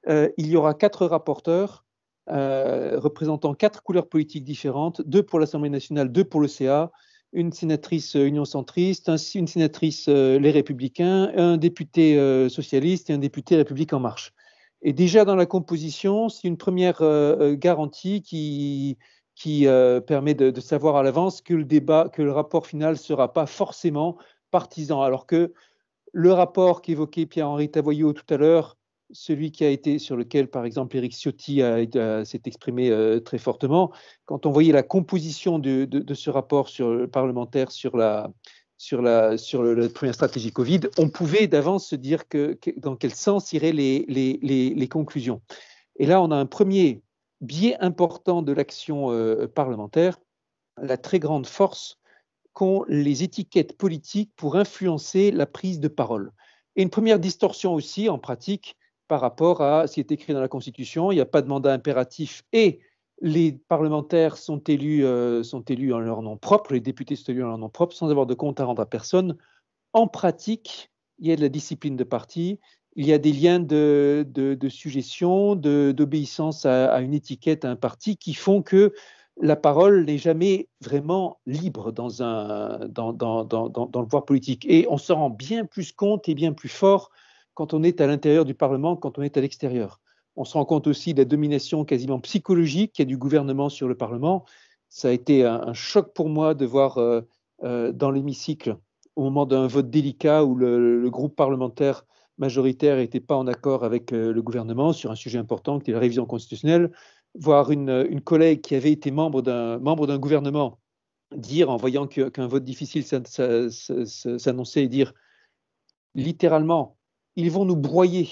il y aura 4 rapporteurs représentant 4 couleurs politiques différentes, 2 pour l'Assemblée nationale, 2 pour le CA, une sénatrice Union centriste, une sénatrice Les Républicains, un député socialiste et un député République en marche. Et déjà dans la composition, c'est une première garantie qui permet de savoir à l'avance que le rapport final ne sera pas forcément partisan, alors que le rapport qu'évoquait Pierre-Henri Tavoyot tout à l'heure, celui sur lequel, par exemple, Éric Ciotti s'est exprimé très fortement, quand on voyait la composition de ce rapport parlementaire sur la première stratégie Covid, on pouvait d'avance se dire dans quel sens iraient les conclusions. Et là, on a un premier biais important de l'action parlementaire, la très grande force qu'ont les étiquettes politiques pour influencer la prise de parole. Et une première distorsion aussi en pratique par rapport à ce qui est écrit dans la Constitution. Il n'y a pas de mandat impératif et les parlementaires sont élus en leur nom propre, les députés sont élus en leur nom propre sans avoir de compte à rendre à personne. En pratique, il y a de la discipline de parti, il y a des liens de sujétion, d'obéissance à une étiquette, à un parti qui font que la parole n'est jamais vraiment libre dans le pouvoir politique. Et on se rend bien plus compte et bien plus fort quand on est à l'intérieur du Parlement, quand on est à l'extérieur. On se rend compte aussi de la domination quasiment psychologique qu'il y a du gouvernement sur le Parlement. Ça a été un choc pour moi de voir dans l'hémicycle, au moment d'un vote délicat où le groupe parlementaire majoritaire n'était pas en accord avec le gouvernement sur un sujet important qui est la révision constitutionnelle, voir une collègue qui avait été membre d'un gouvernement dire, en voyant qu'un vote difficile s'annonçait, et dire littéralement, ils vont nous broyer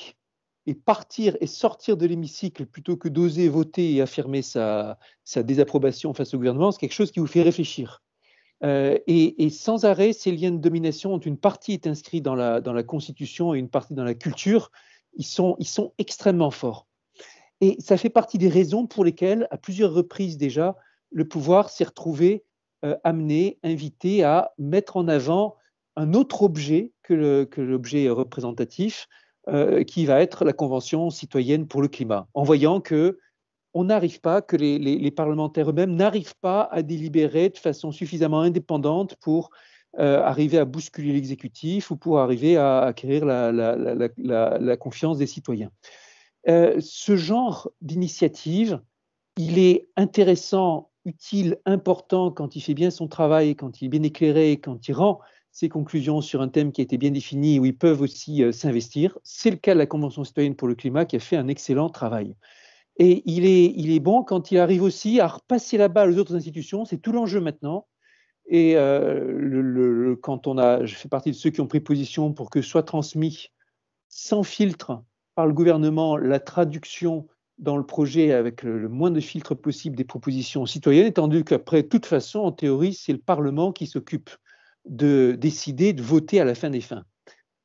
et partir et sortir de l'hémicycle plutôt que d'oser voter et affirmer sa désapprobation face au gouvernement, c'est quelque chose qui vous fait réfléchir. Et sans arrêt, ces liens de domination, dont une partie est inscrite dans la Constitution et une partie dans la culture, ils sont extrêmement forts. Et ça fait partie des raisons pour lesquelles, à plusieurs reprises déjà, le pouvoir s'est retrouvé amené, invité à mettre en avant un autre objet que l'objet représentatif, qui va être la Convention citoyenne pour le climat, en voyant que on n'arrive pas, que les parlementaires eux-mêmes n'arrivent pas à délibérer de façon suffisamment indépendante pour arriver à bousculer l'exécutif ou pour arriver à acquérir la confiance des citoyens. Ce genre d'initiative, il est intéressant, utile, important quand il fait bien son travail, quand il est bien éclairé, quand il rend ses conclusions sur un thème qui a été bien défini, où ils peuvent aussi s'investir. C'est le cas de la Convention citoyenne pour le climat qui a fait un excellent travail. Et il est bon quand il arrive aussi à repasser la balle aux autres institutions. C'est tout l'enjeu maintenant. Et je fais partie de ceux qui ont pris position pour que soit transmis sans filtre par le gouvernement la traduction dans le projet avec le moins de filtres possible des propositions citoyennes, étant donné qu'après, de toute façon, en théorie, c'est le Parlement qui s'occupe de décider, de voter à la fin des fins.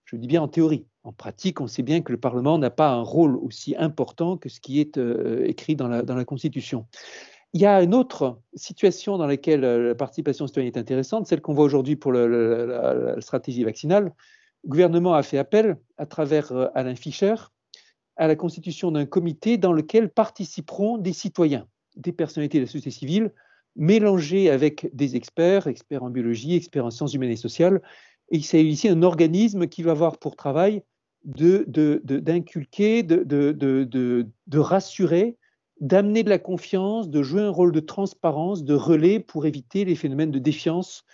Je dis bien en théorie. En pratique, on sait bien que le Parlement n'a pas un rôle aussi important que ce qui est écrit dans la Constitution. Il y a une autre situation dans laquelle la participation citoyenne est intéressante, celle qu'on voit aujourd'hui pour la stratégie vaccinale. Le gouvernement a fait appel, à travers Alain Fischer, à la constitution d'un comité dans lequel participeront des citoyens, des personnalités de la société civile, mélangés avec des experts en biologie, experts en sciences humaines et sociales. Et il s'agit ici d'un organisme qui va avoir pour travail d'inculquer, de rassurer, d'amener de la confiance, de jouer un rôle de transparence, de relais pour éviter les phénomènes de défiance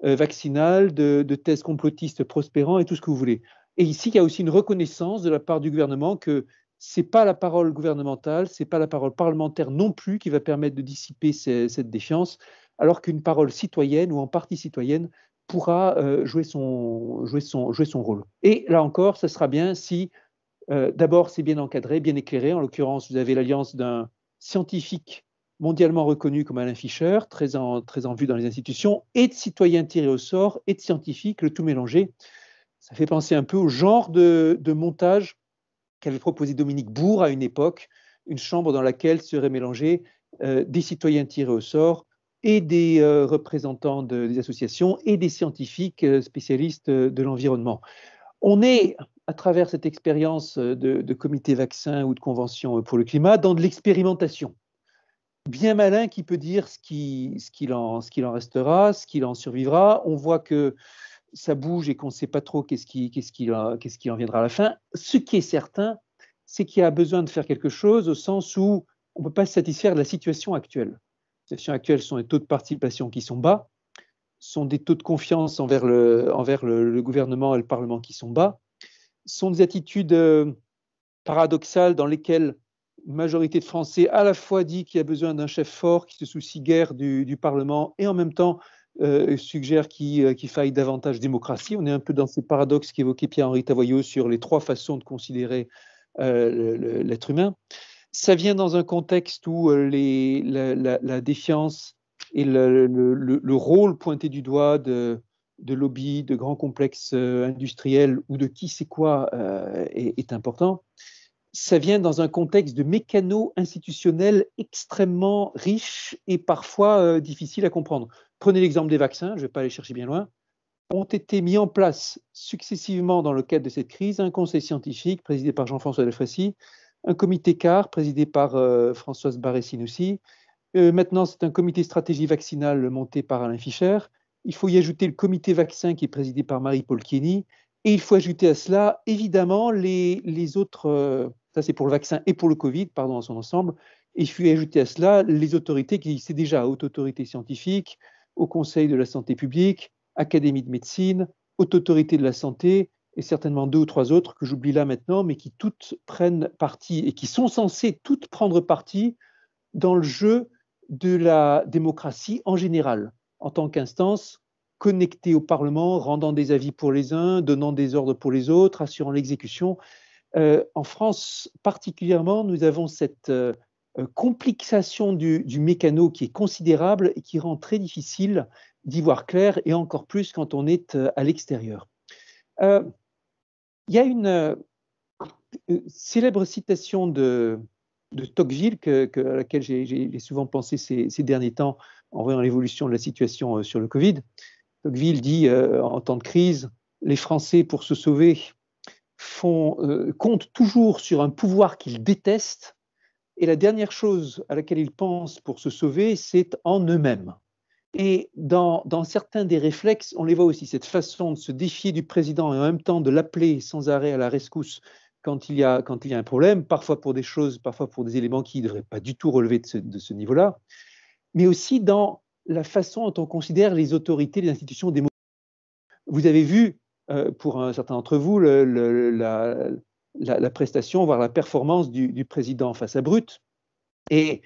vaccinale, de thèses complotistes prospérant et tout ce que vous voulez. Et ici, il y a aussi une reconnaissance de la part du gouvernement que ce n'est pas la parole gouvernementale, ce n'est pas la parole parlementaire non plus qui va permettre de dissiper cette défiance, alors qu'une parole citoyenne ou en partie citoyenne pourra jouer son rôle. Et là encore, ce sera bien si, d'abord, c'est bien encadré, bien éclairé. En l'occurrence, vous avez l'alliance d'un scientifique mondialement reconnu comme Alain Fischer, très en vue dans les institutions, et de citoyens tirés au sort, et de scientifiques, le tout mélangé. Ça fait penser un peu au genre de montage qu'avait proposé Dominique Bourg à une époque, une chambre dans laquelle seraient mélangés des citoyens tirés au sort et des représentants des associations et des scientifiques spécialistes de l'environnement. On est, à travers cette expérience de comité vaccin ou de convention pour le climat, dans de l'expérimentation. Bien malin qui peut dire ce qu'il en restera, ce qu'il en survivra. On voit que ça bouge et qu'on ne sait pas trop qu'est-ce qui en viendra à la fin. Ce qui est certain, c'est qu'il y a besoin de faire quelque chose au sens où on ne peut pas se satisfaire de la situation actuelle. La situation actuelle sont des taux de participation qui sont bas, sont des taux de confiance envers le gouvernement et le Parlement qui sont bas, sont des attitudes paradoxales dans lesquelles une majorité de Français à la fois dit qu'il y a besoin d'un chef fort qui se soucie guère du Parlement et en même temps suggère qu'il faille davantage démocratie. On est un peu dans ces paradoxes qu'évoquait Pierre-Henri Tavoyot sur les trois façons de considérer l'être humain. Ça vient dans un contexte où la défiance et le rôle pointé du doigt de lobbies, de grands complexes industriels ou de qui sait quoi est important. Ça vient dans un contexte de mécano-institutionnel extrêmement riche et parfois difficile à comprendre. Prenez l'exemple des vaccins, je ne vais pas aller chercher bien loin. Ont été mis en place successivement dans le cadre de cette crise un conseil scientifique présidé par Jean-François Delfraissy, un comité CAR présidé par Françoise Barré-Sinoussi. Maintenant, c'est un comité stratégie vaccinale monté par Alain Fischer. Il faut y ajouter le comité vaccin qui est présidé par Marie-Paule Kieny. Et il faut ajouter à cela, évidemment, les autres, ça c'est pour le vaccin et pour le Covid, pardon, dans son ensemble, et il faut y ajouter à cela les autorités qui existaient déjà, Haute Autorité Scientifique, Haut Conseil de la Santé Publique, Académie de Médecine, Haute Autorité de la Santé, et certainement 2 ou 3 autres que j'oublie là maintenant, mais qui toutes prennent parti et qui sont censées toutes prendre parti dans le jeu de la démocratie en général. en tant qu'instance connectée au Parlement, rendant des avis pour les uns, donnant des ordres pour les autres, assurant l'exécution. En France particulièrement, nous avons cette complication du mécano qui est considérable et qui rend très difficile d'y voir clair, et encore plus quand on est à l'extérieur. Il y a une célèbre citation de Tocqueville à laquelle j'ai souvent pensé ces derniers temps en voyant l'évolution de la situation sur le Covid. Tocqueville dit en temps de crise, les Français, pour se sauver, comptent toujours sur un pouvoir qu'ils détestent, et la dernière chose à laquelle ils pensent pour se sauver, c'est en eux-mêmes. Et dans certains des réflexes, on les voit aussi, cette façon de se défier du président et en même temps de l'appeler sans arrêt à la rescousse quand il y a un problème, parfois pour des choses, parfois pour des éléments qui ne devraient pas du tout relever de ce niveau-là, mais aussi dans la façon dont on considère les autorités, les institutions démocratiques. Vous avez vu, pour un certain d'entre vous, la prestation, voire la performance du président face à Brut. Et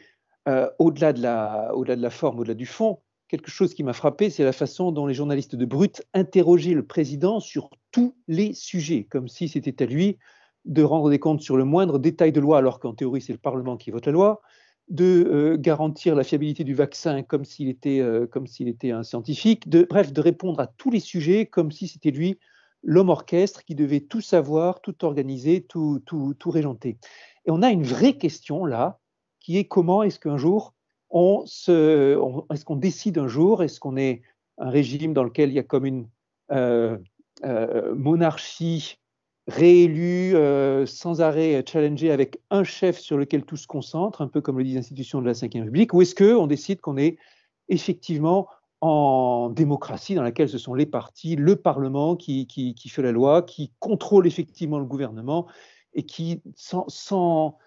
au-delà de la forme, au-delà du fond, quelque chose qui m'a frappé, c'est la façon dont les journalistes de Brut interrogeaient le président sur tous les sujets, comme si c'était à lui de rendre des comptes sur le moindre détail de loi, alors qu'en théorie, c'est le Parlement qui vote la loi, de garantir la fiabilité du vaccin comme s'il était un scientifique, bref, de répondre à tous les sujets comme si c'était lui l'homme orchestre qui devait tout savoir, tout organiser, tout régenter. Et on a une vraie question là, qui est comment est-ce qu'un jour, est-ce qu'on décide un jour, est-ce qu'on est un régime dans lequel il y a comme une monarchie réélue, sans arrêt challengée, avec un chef sur lequel tout se concentre, un peu comme le disent les institutions de la Ve République, ou est-ce qu'on décide qu'on est effectivement en démocratie dans laquelle ce sont les partis, le Parlement qui fait la loi, qui contrôle effectivement le gouvernement et qui, sans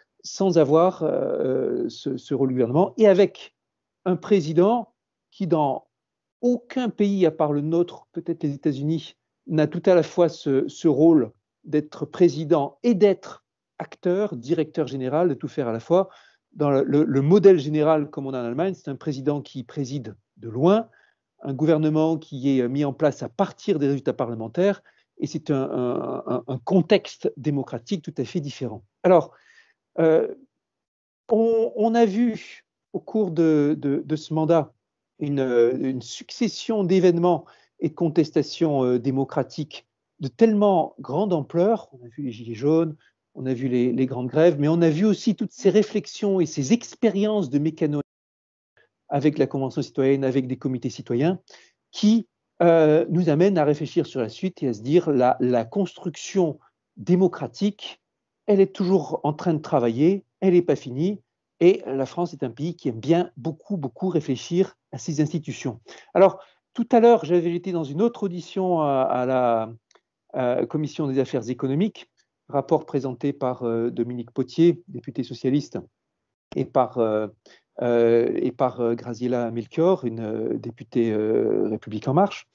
avoir ce rôle du gouvernement, et avec un président qui, dans aucun pays à part le nôtre, peut-être les États-Unis, n'a tout à la fois ce rôle d'être président et d'être acteur, directeur général, de tout faire à la fois. Dans le modèle général, comme on a en Allemagne, c'est un président qui préside de loin, un gouvernement qui est mis en place à partir des résultats parlementaires, et c'est un contexte démocratique tout à fait différent. Alors, on a vu au cours de ce mandat une succession d'événements et de contestations démocratiques de tellement grande ampleur. On a vu les Gilets jaunes, on a vu les grandes grèves, mais on a vu aussi toutes ces réflexions et ces expériences de mécano avec la Convention citoyenne, avec des comités citoyens, qui nous amènent à réfléchir sur la suite et à se dire la construction démocratique, elle est toujours en train de travailler, elle n'est pas finie, et la France est un pays qui aime bien beaucoup réfléchir à ses institutions. Alors, tout à l'heure, j'avais été dans une autre audition à la Commission des affaires économiques, rapport présenté par Dominique Potier, député socialiste, et par Graziella Melchior, une députée République En Marche.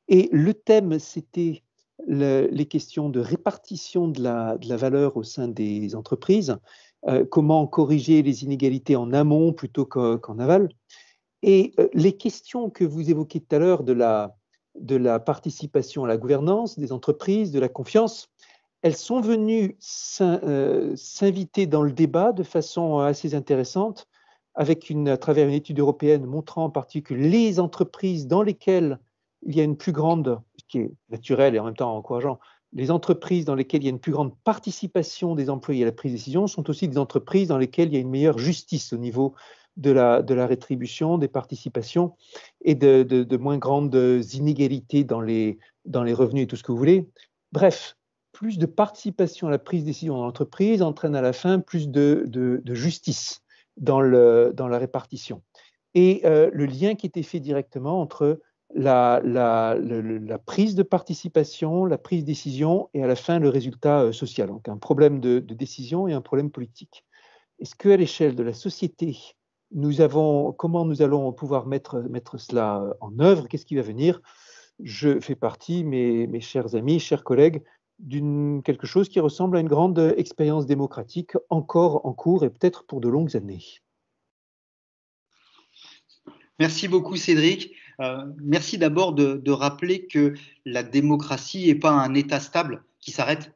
Et le thème, c'était les questions de répartition de la valeur au sein des entreprises, comment corriger les inégalités en amont plutôt qu'en aval. Et les questions que vous évoquiez tout à l'heure de la participation à la gouvernance des entreprises, de la confiance, elles sont venues s'inviter dans le débat de façon assez intéressante, à travers une étude européenne montrant en particulier les entreprises dans lesquelles il y a une plus grande, ce qui est naturel et en même temps encourageant, les entreprises dans lesquelles il y a une plus grande participation des employés à la prise de décision sont aussi des entreprises dans lesquelles il y a une meilleure justice au niveau de la rétribution, des participations et de moins grandes inégalités dans les revenus et tout ce que vous voulez. Bref, plus de participation à la prise de décision dans l'entreprise entraîne à la fin plus de justice dans la répartition. Et le lien qui était fait directement entre la prise de participation, la prise de décision et à la fin le résultat social. Donc un problème de décision et un problème politique. Est-ce qu'à l'échelle de la société, comment nous allons pouvoir mettre cela en œuvre? Qu'est-ce qui va venir? Je fais partie, mes chers amis, chers collègues, quelque chose qui ressemble à une grande expérience démocratique encore en cours et peut-être pour de longues années. Merci beaucoup Cédric. Merci d'abord de rappeler que la démocratie n'est pas un État stable qui s'arrête.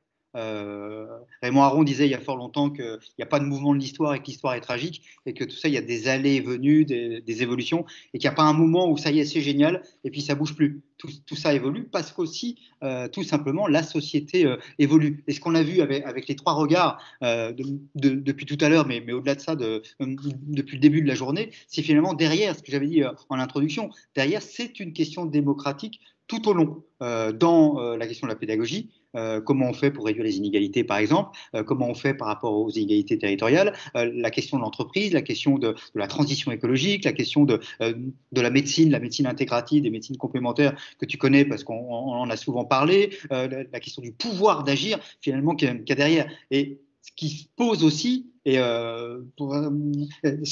Raymond Aron disait il y a fort longtemps qu'il n'y a pas de mouvement de l'histoire et que l'histoire est tragique et que tout ça, il y a des allées et venues, des évolutions et qu'il n'y a pas un moment où ça y est, c'est génial et puis ça bouge plus. Tout ça évolue parce qu'aussi, tout simplement, la société évolue. Et ce qu'on a vu avec les trois regards depuis tout à l'heure, mais au-delà de ça, depuis le début de la journée, c'est finalement derrière, ce que j'avais dit en introduction, derrière, c'est une question démocratique tout au long, dans la question de la pédagogie, comment on fait pour réduire les inégalités, par exemple, comment on fait par rapport aux inégalités territoriales, la question de l'entreprise, la question de la transition écologique, la question de la médecine intégrative, des médecines complémentaires que tu connais parce qu'on en a souvent parlé, la question du pouvoir d'agir, finalement, qu'il y a derrière. Et ce qui se pose aussi, c'est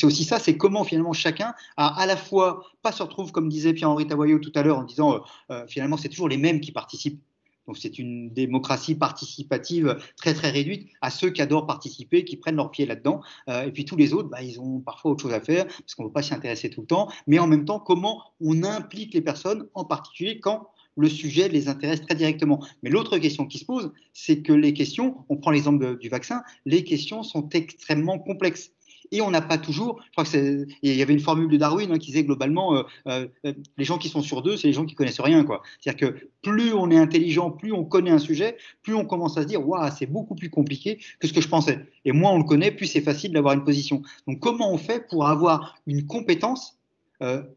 aussi ça, c'est comment finalement chacun à la fois pas se retrouve, comme disait Pierre-Henri Tavoyot tout à l'heure, en disant finalement c'est toujours les mêmes qui participent. Donc c'est une démocratie participative très très réduite à ceux qui adorent participer, qui prennent leur pied là-dedans. Et puis tous les autres, ils ont parfois autre chose à faire parce qu'on ne peut pas s'y intéresser tout le temps. Mais en même temps, comment on implique les personnes, en particulier quand le sujet les intéresse très directement. Mais l'autre question qui se pose, c'est que les questions, on prend l'exemple du vaccin, les questions sont extrêmement complexes. Et on n'a pas toujours, je crois que il y avait une formule de Darwin qui disait globalement, les gens qui sont sur deux, c'est les gens qui connaissent rien, quoi. C'est-à-dire que plus on est intelligent, plus on connaît un sujet, plus on commence à se dire, waouh, c'est beaucoup plus compliqué que ce que je pensais. Et moins on le connaît, plus c'est facile d'avoir une position. Donc comment on fait pour avoir une compétence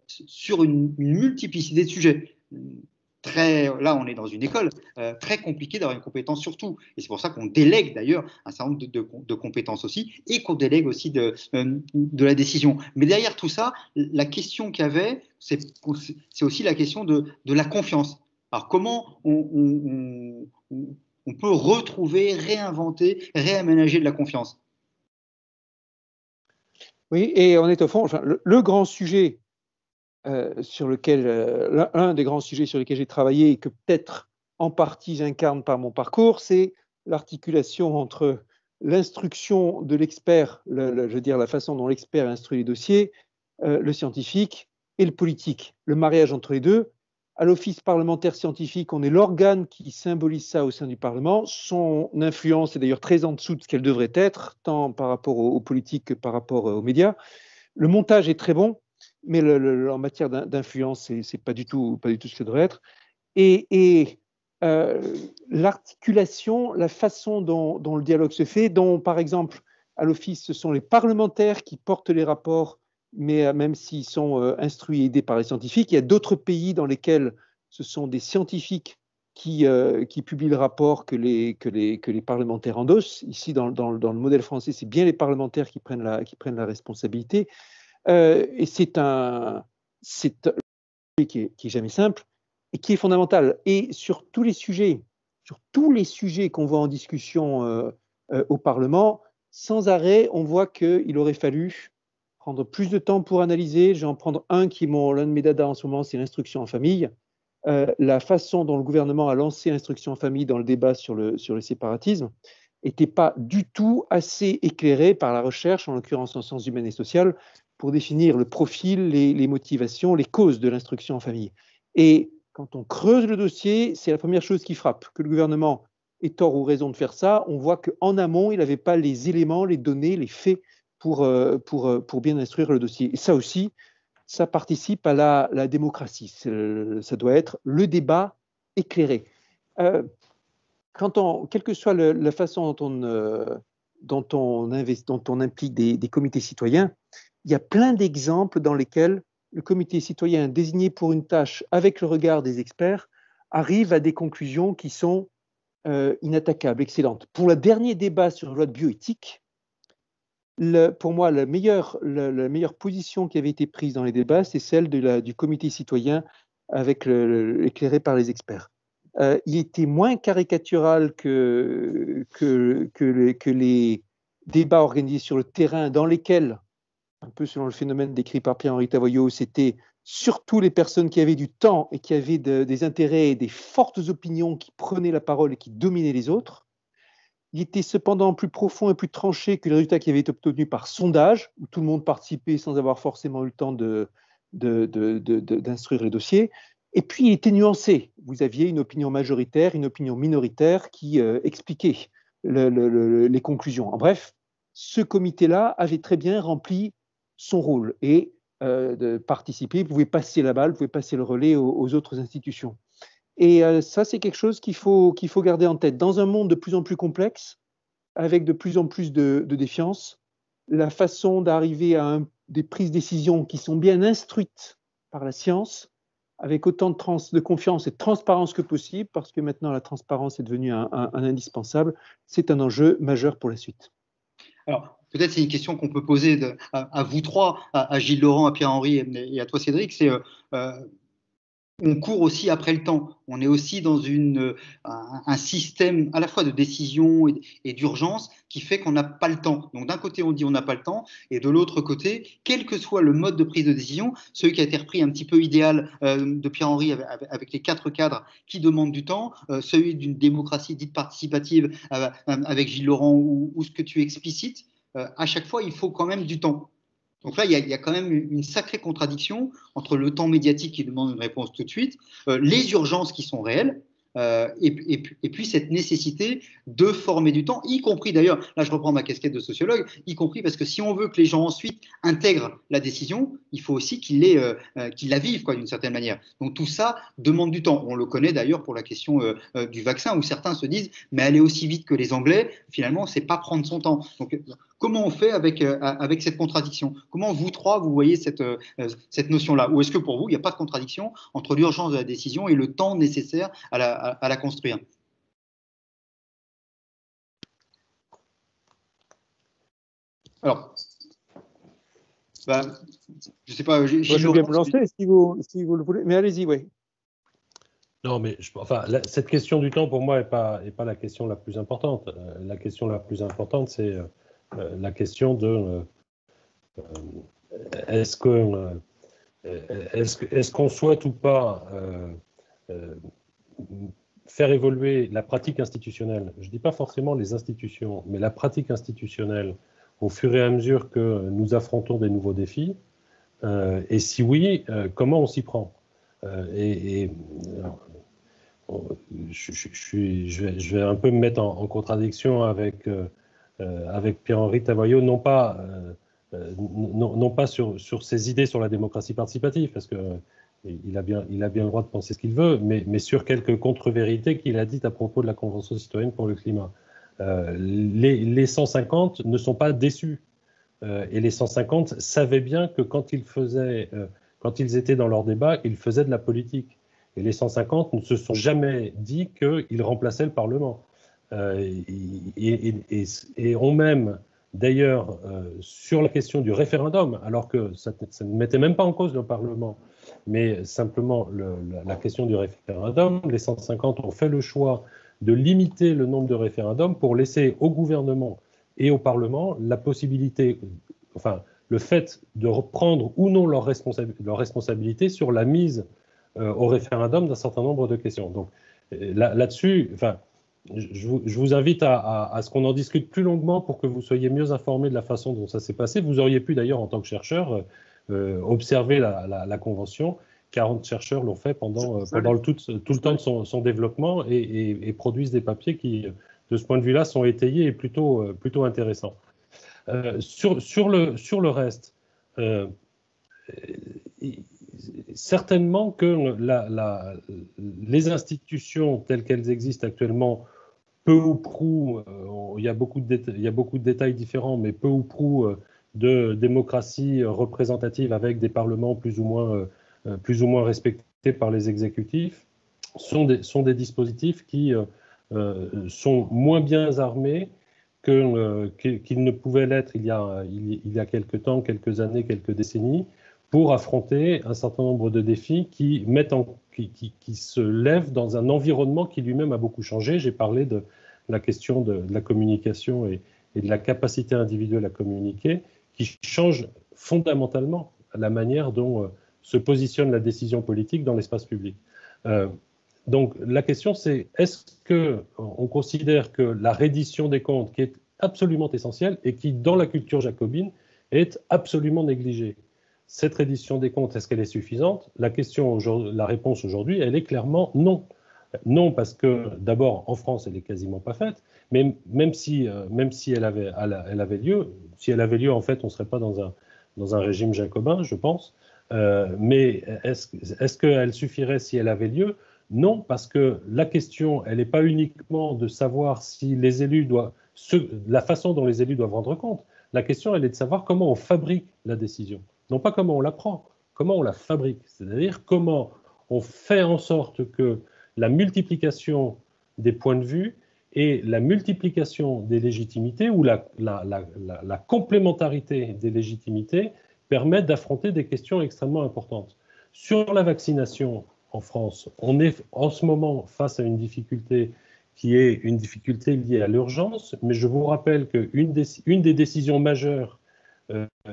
sur une multiplicité de sujets? Là, on est dans une école très compliquée d'avoir une compétence sur tout. Et c'est pour ça qu'on délègue d'ailleurs un certain nombre de compétences aussi et qu'on délègue aussi de la décision. Mais derrière tout ça, la question qu'il y avait, c'est aussi la question de la confiance. Alors comment on peut retrouver, réinventer, réaménager de la confiance? Oui, et on est au fond, le grand sujet sur lequel, un des grands sujets sur lesquels j'ai travaillé et que peut-être en partie j'incarne par mon parcours, c'est l'articulation entre l'instruction de l'expert, je veux dire la façon dont l'expert instruit les dossiers, le scientifique et le politique, le mariage entre les deux. À l'Office parlementaire scientifique, on est l'organe qui symbolise ça au sein du Parlement. Son influence est d'ailleurs très en dessous de ce qu'elle devrait être, tant par rapport aux politiques que par rapport aux médias. Le montage est très bon, mais en matière d'influence, c'est pas du tout ce que ça devrait être. Et l'articulation, la façon dont le dialogue se fait, dont par exemple à l'Office, ce sont les parlementaires qui portent les rapports, mais même s'ils sont instruits et aidés par les scientifiques, il y a d'autres pays dans lesquels ce sont des scientifiques qui publient le rapport que les parlementaires endossent. Ici, dans le modèle français, c'est bien les parlementaires qui prennent la responsabilité. Et c'est un sujet qui est jamais simple et qui est fondamental. Et sur tous les sujets qu'on voit en discussion au Parlement, sans arrêt, on voit qu'il aurait fallu prendre plus de temps pour analyser. Je vais en prendre un qui est l'un de mes dadas en ce moment, c'est l'instruction en famille. La façon dont le gouvernement a lancé l'instruction en famille dans le débat sur le séparatisme n'était pas du tout assez éclairé par la recherche, en l'occurrence en sciences humaines et sociales, pour définir le profil, les motivations, les causes de l'instruction en famille. Et quand on creuse le dossier, c'est la première chose qui frappe. Que le gouvernement ait tort ou raison de faire ça, on voit qu'en amont, il n'avait pas les éléments, les données, les faits pour bien instruire le dossier. Et ça aussi, ça participe à la démocratie. Ça doit être le débat éclairé. Quelle que soit la façon dont on implique des comités citoyens, il y a plein d'exemples dans lesquels le comité citoyen désigné pour une tâche avec le regard des experts arrive à des conclusions qui sont inattaquables, excellentes. Pour le dernier débat sur la loi de bioéthique, pour moi, la meilleure position qui avait été prise dans les débats, c'est celle du comité citoyen éclairé par les experts. Il était moins caricatural que les débats organisés sur le terrain dans lesquels, un peu selon le phénomène décrit par Pierre-Henri Tavoyot, c'était surtout les personnes qui avaient du temps et qui avaient des intérêts et des fortes opinions qui prenaient la parole et qui dominaient les autres. Il était cependant plus profond et plus tranché que les résultats qui avaient été obtenus par sondage, où tout le monde participait sans avoir forcément eu le temps de d'instruire les dossiers. Et puis, il était nuancé. Vous aviez une opinion majoritaire, une opinion minoritaire qui expliquait les conclusions. En bref, ce comité-là avait très bien rempli son rôle et de participer, vous pouvez passer la balle, vous pouvez passer le relais aux autres institutions. Et ça, c'est quelque chose qu'il faut garder en tête. Dans un monde de plus en plus complexe, avec de plus en plus de défiance, la façon d'arriver à des prises de décision qui sont bien instruites par la science, avec autant de confiance et de transparence que possible, parce que maintenant la transparence est devenue un indispensable, c'est un enjeu majeur pour la suite. Alors, peut-être c'est une question qu'on peut poser à vous trois, à Gilles Laurent, à Pierre-Henri et à toi Cédric, c'est on court aussi après le temps. On est aussi dans un système à la fois de décision et d'urgence qui fait qu'on n'a pas le temps. Donc d'un côté, on dit on n'a pas le temps, et de l'autre côté, quel que soit le mode de prise de décision, celui qui a été repris un petit peu idéal de Pierre-Henri avec les 4 cadres qui demandent du temps, celui d'une démocratie dite participative avec Gilles Laurent ou ce que tu explicites, à chaque fois, il faut quand même du temps. Donc là, il y a quand même une sacrée contradiction entre le temps médiatique qui demande une réponse tout de suite, les urgences qui sont réelles, et puis cette nécessité de former du temps, y compris d'ailleurs, là je reprends ma casquette de sociologue, y compris parce que si on veut que les gens ensuite intègrent la décision, il faut aussi qu'ils la vivent d'une certaine manière. Donc tout ça demande du temps. On le connaît d'ailleurs pour la question du vaccin, où certains se disent mais aller aussi vite que les Anglais, finalement, c'est pas prendre son temps. Donc comment on fait avec cette contradiction? Comment vous trois, vous voyez cette notion-là? Ou est-ce que pour vous, il n'y a pas de contradiction entre l'urgence de la décision et le temps nécessaire à la construire? Alors, je ne sais pas. Je vais me lancer si vous le voulez, mais allez-y, oui. Non, mais cette question du temps, pour moi, n'est pas la question la plus importante. La question la plus importante, c'est la question de est-ce qu'on souhaite ou pas faire évoluer la pratique institutionnelle, je ne dis pas forcément les institutions, mais la pratique institutionnelle au fur et à mesure que nous affrontons des nouveaux défis, et si oui, comment on s'y prend? Je vais un peu me mettre en contradiction avec Pierre-Henri Tavoyot, non pas sur ses idées sur la démocratie participative, parce qu'il a bien le droit de penser ce qu'il veut, mais sur quelques contre-vérités qu'il a dites à propos de la Convention citoyenne pour le climat. Les 150 ne sont pas déçus, et les 150 savaient bien que quand ils étaient dans leur débat, ils faisaient de la politique. Et les 150 ne se sont jamais dit qu'ils remplaçaient le Parlement. Et ont même, d'ailleurs, sur la question du référendum, alors que ça ne mettait même pas en cause le Parlement, mais simplement la question du référendum, les 150 ont fait le choix de limiter le nombre de référendums pour laisser au gouvernement et au Parlement la possibilité, le fait de reprendre ou non leur responsabilité sur la mise au référendum d'un certain nombre de questions. Donc là-dessus, je vous invite à ce qu'on en discute plus longuement pour que vous soyez mieux informés de la façon dont ça s'est passé. Vous auriez pu d'ailleurs, en tant que chercheur, observer la Convention. 40 chercheurs l'ont fait pendant tout le temps de son développement et produisent des papiers qui, de ce point de vue-là, sont étayés et plutôt intéressants. Sur le reste, certainement que les institutions telles qu'elles existent actuellement, peu ou prou, il y a beaucoup de détails différents, mais peu ou prou de démocratie représentative avec des parlements plus ou moins respectés par les exécutifs, sont des dispositifs qui sont moins bien armés qu'ils ne pouvaient l'être il y a quelques années, quelques décennies, pour affronter un certain nombre de défis qui se lèvent dans un environnement qui lui-même a beaucoup changé. J'ai parlé de la question de la communication et de la capacité individuelle à communiquer, qui change fondamentalement la manière dont se positionne la décision politique dans l'espace public. Donc la question c'est, est-ce qu'on considère que la reddition des comptes, qui est absolument essentielle et qui, dans la culture jacobine, est absolument négligée, cette reddition des comptes, est-ce qu'elle est suffisante? La réponse aujourd'hui, elle est clairement non. Non, parce que d'abord, en France, elle n'est quasiment pas faite, mais même si elle avait lieu, en fait, on ne serait pas dans un régime jacobin, je pense. Mais est-ce qu'elle suffirait si elle avait lieu? Non, parce que la question, elle n'est pas uniquement de savoir si les élus la façon dont les élus doivent rendre compte. La question, elle est de savoir comment on fabrique la décision. Non pas comment on la prend, comment on la fabrique. C'est-à-dire comment on fait en sorte que la multiplication des points de vue et la multiplication des légitimités ou la complémentarité des légitimités permettent d'affronter des questions extrêmement importantes. Sur la vaccination en France, on est en ce moment face à une difficulté qui est une difficulté liée à l'urgence, mais je vous rappelle qu'une des décisions majeures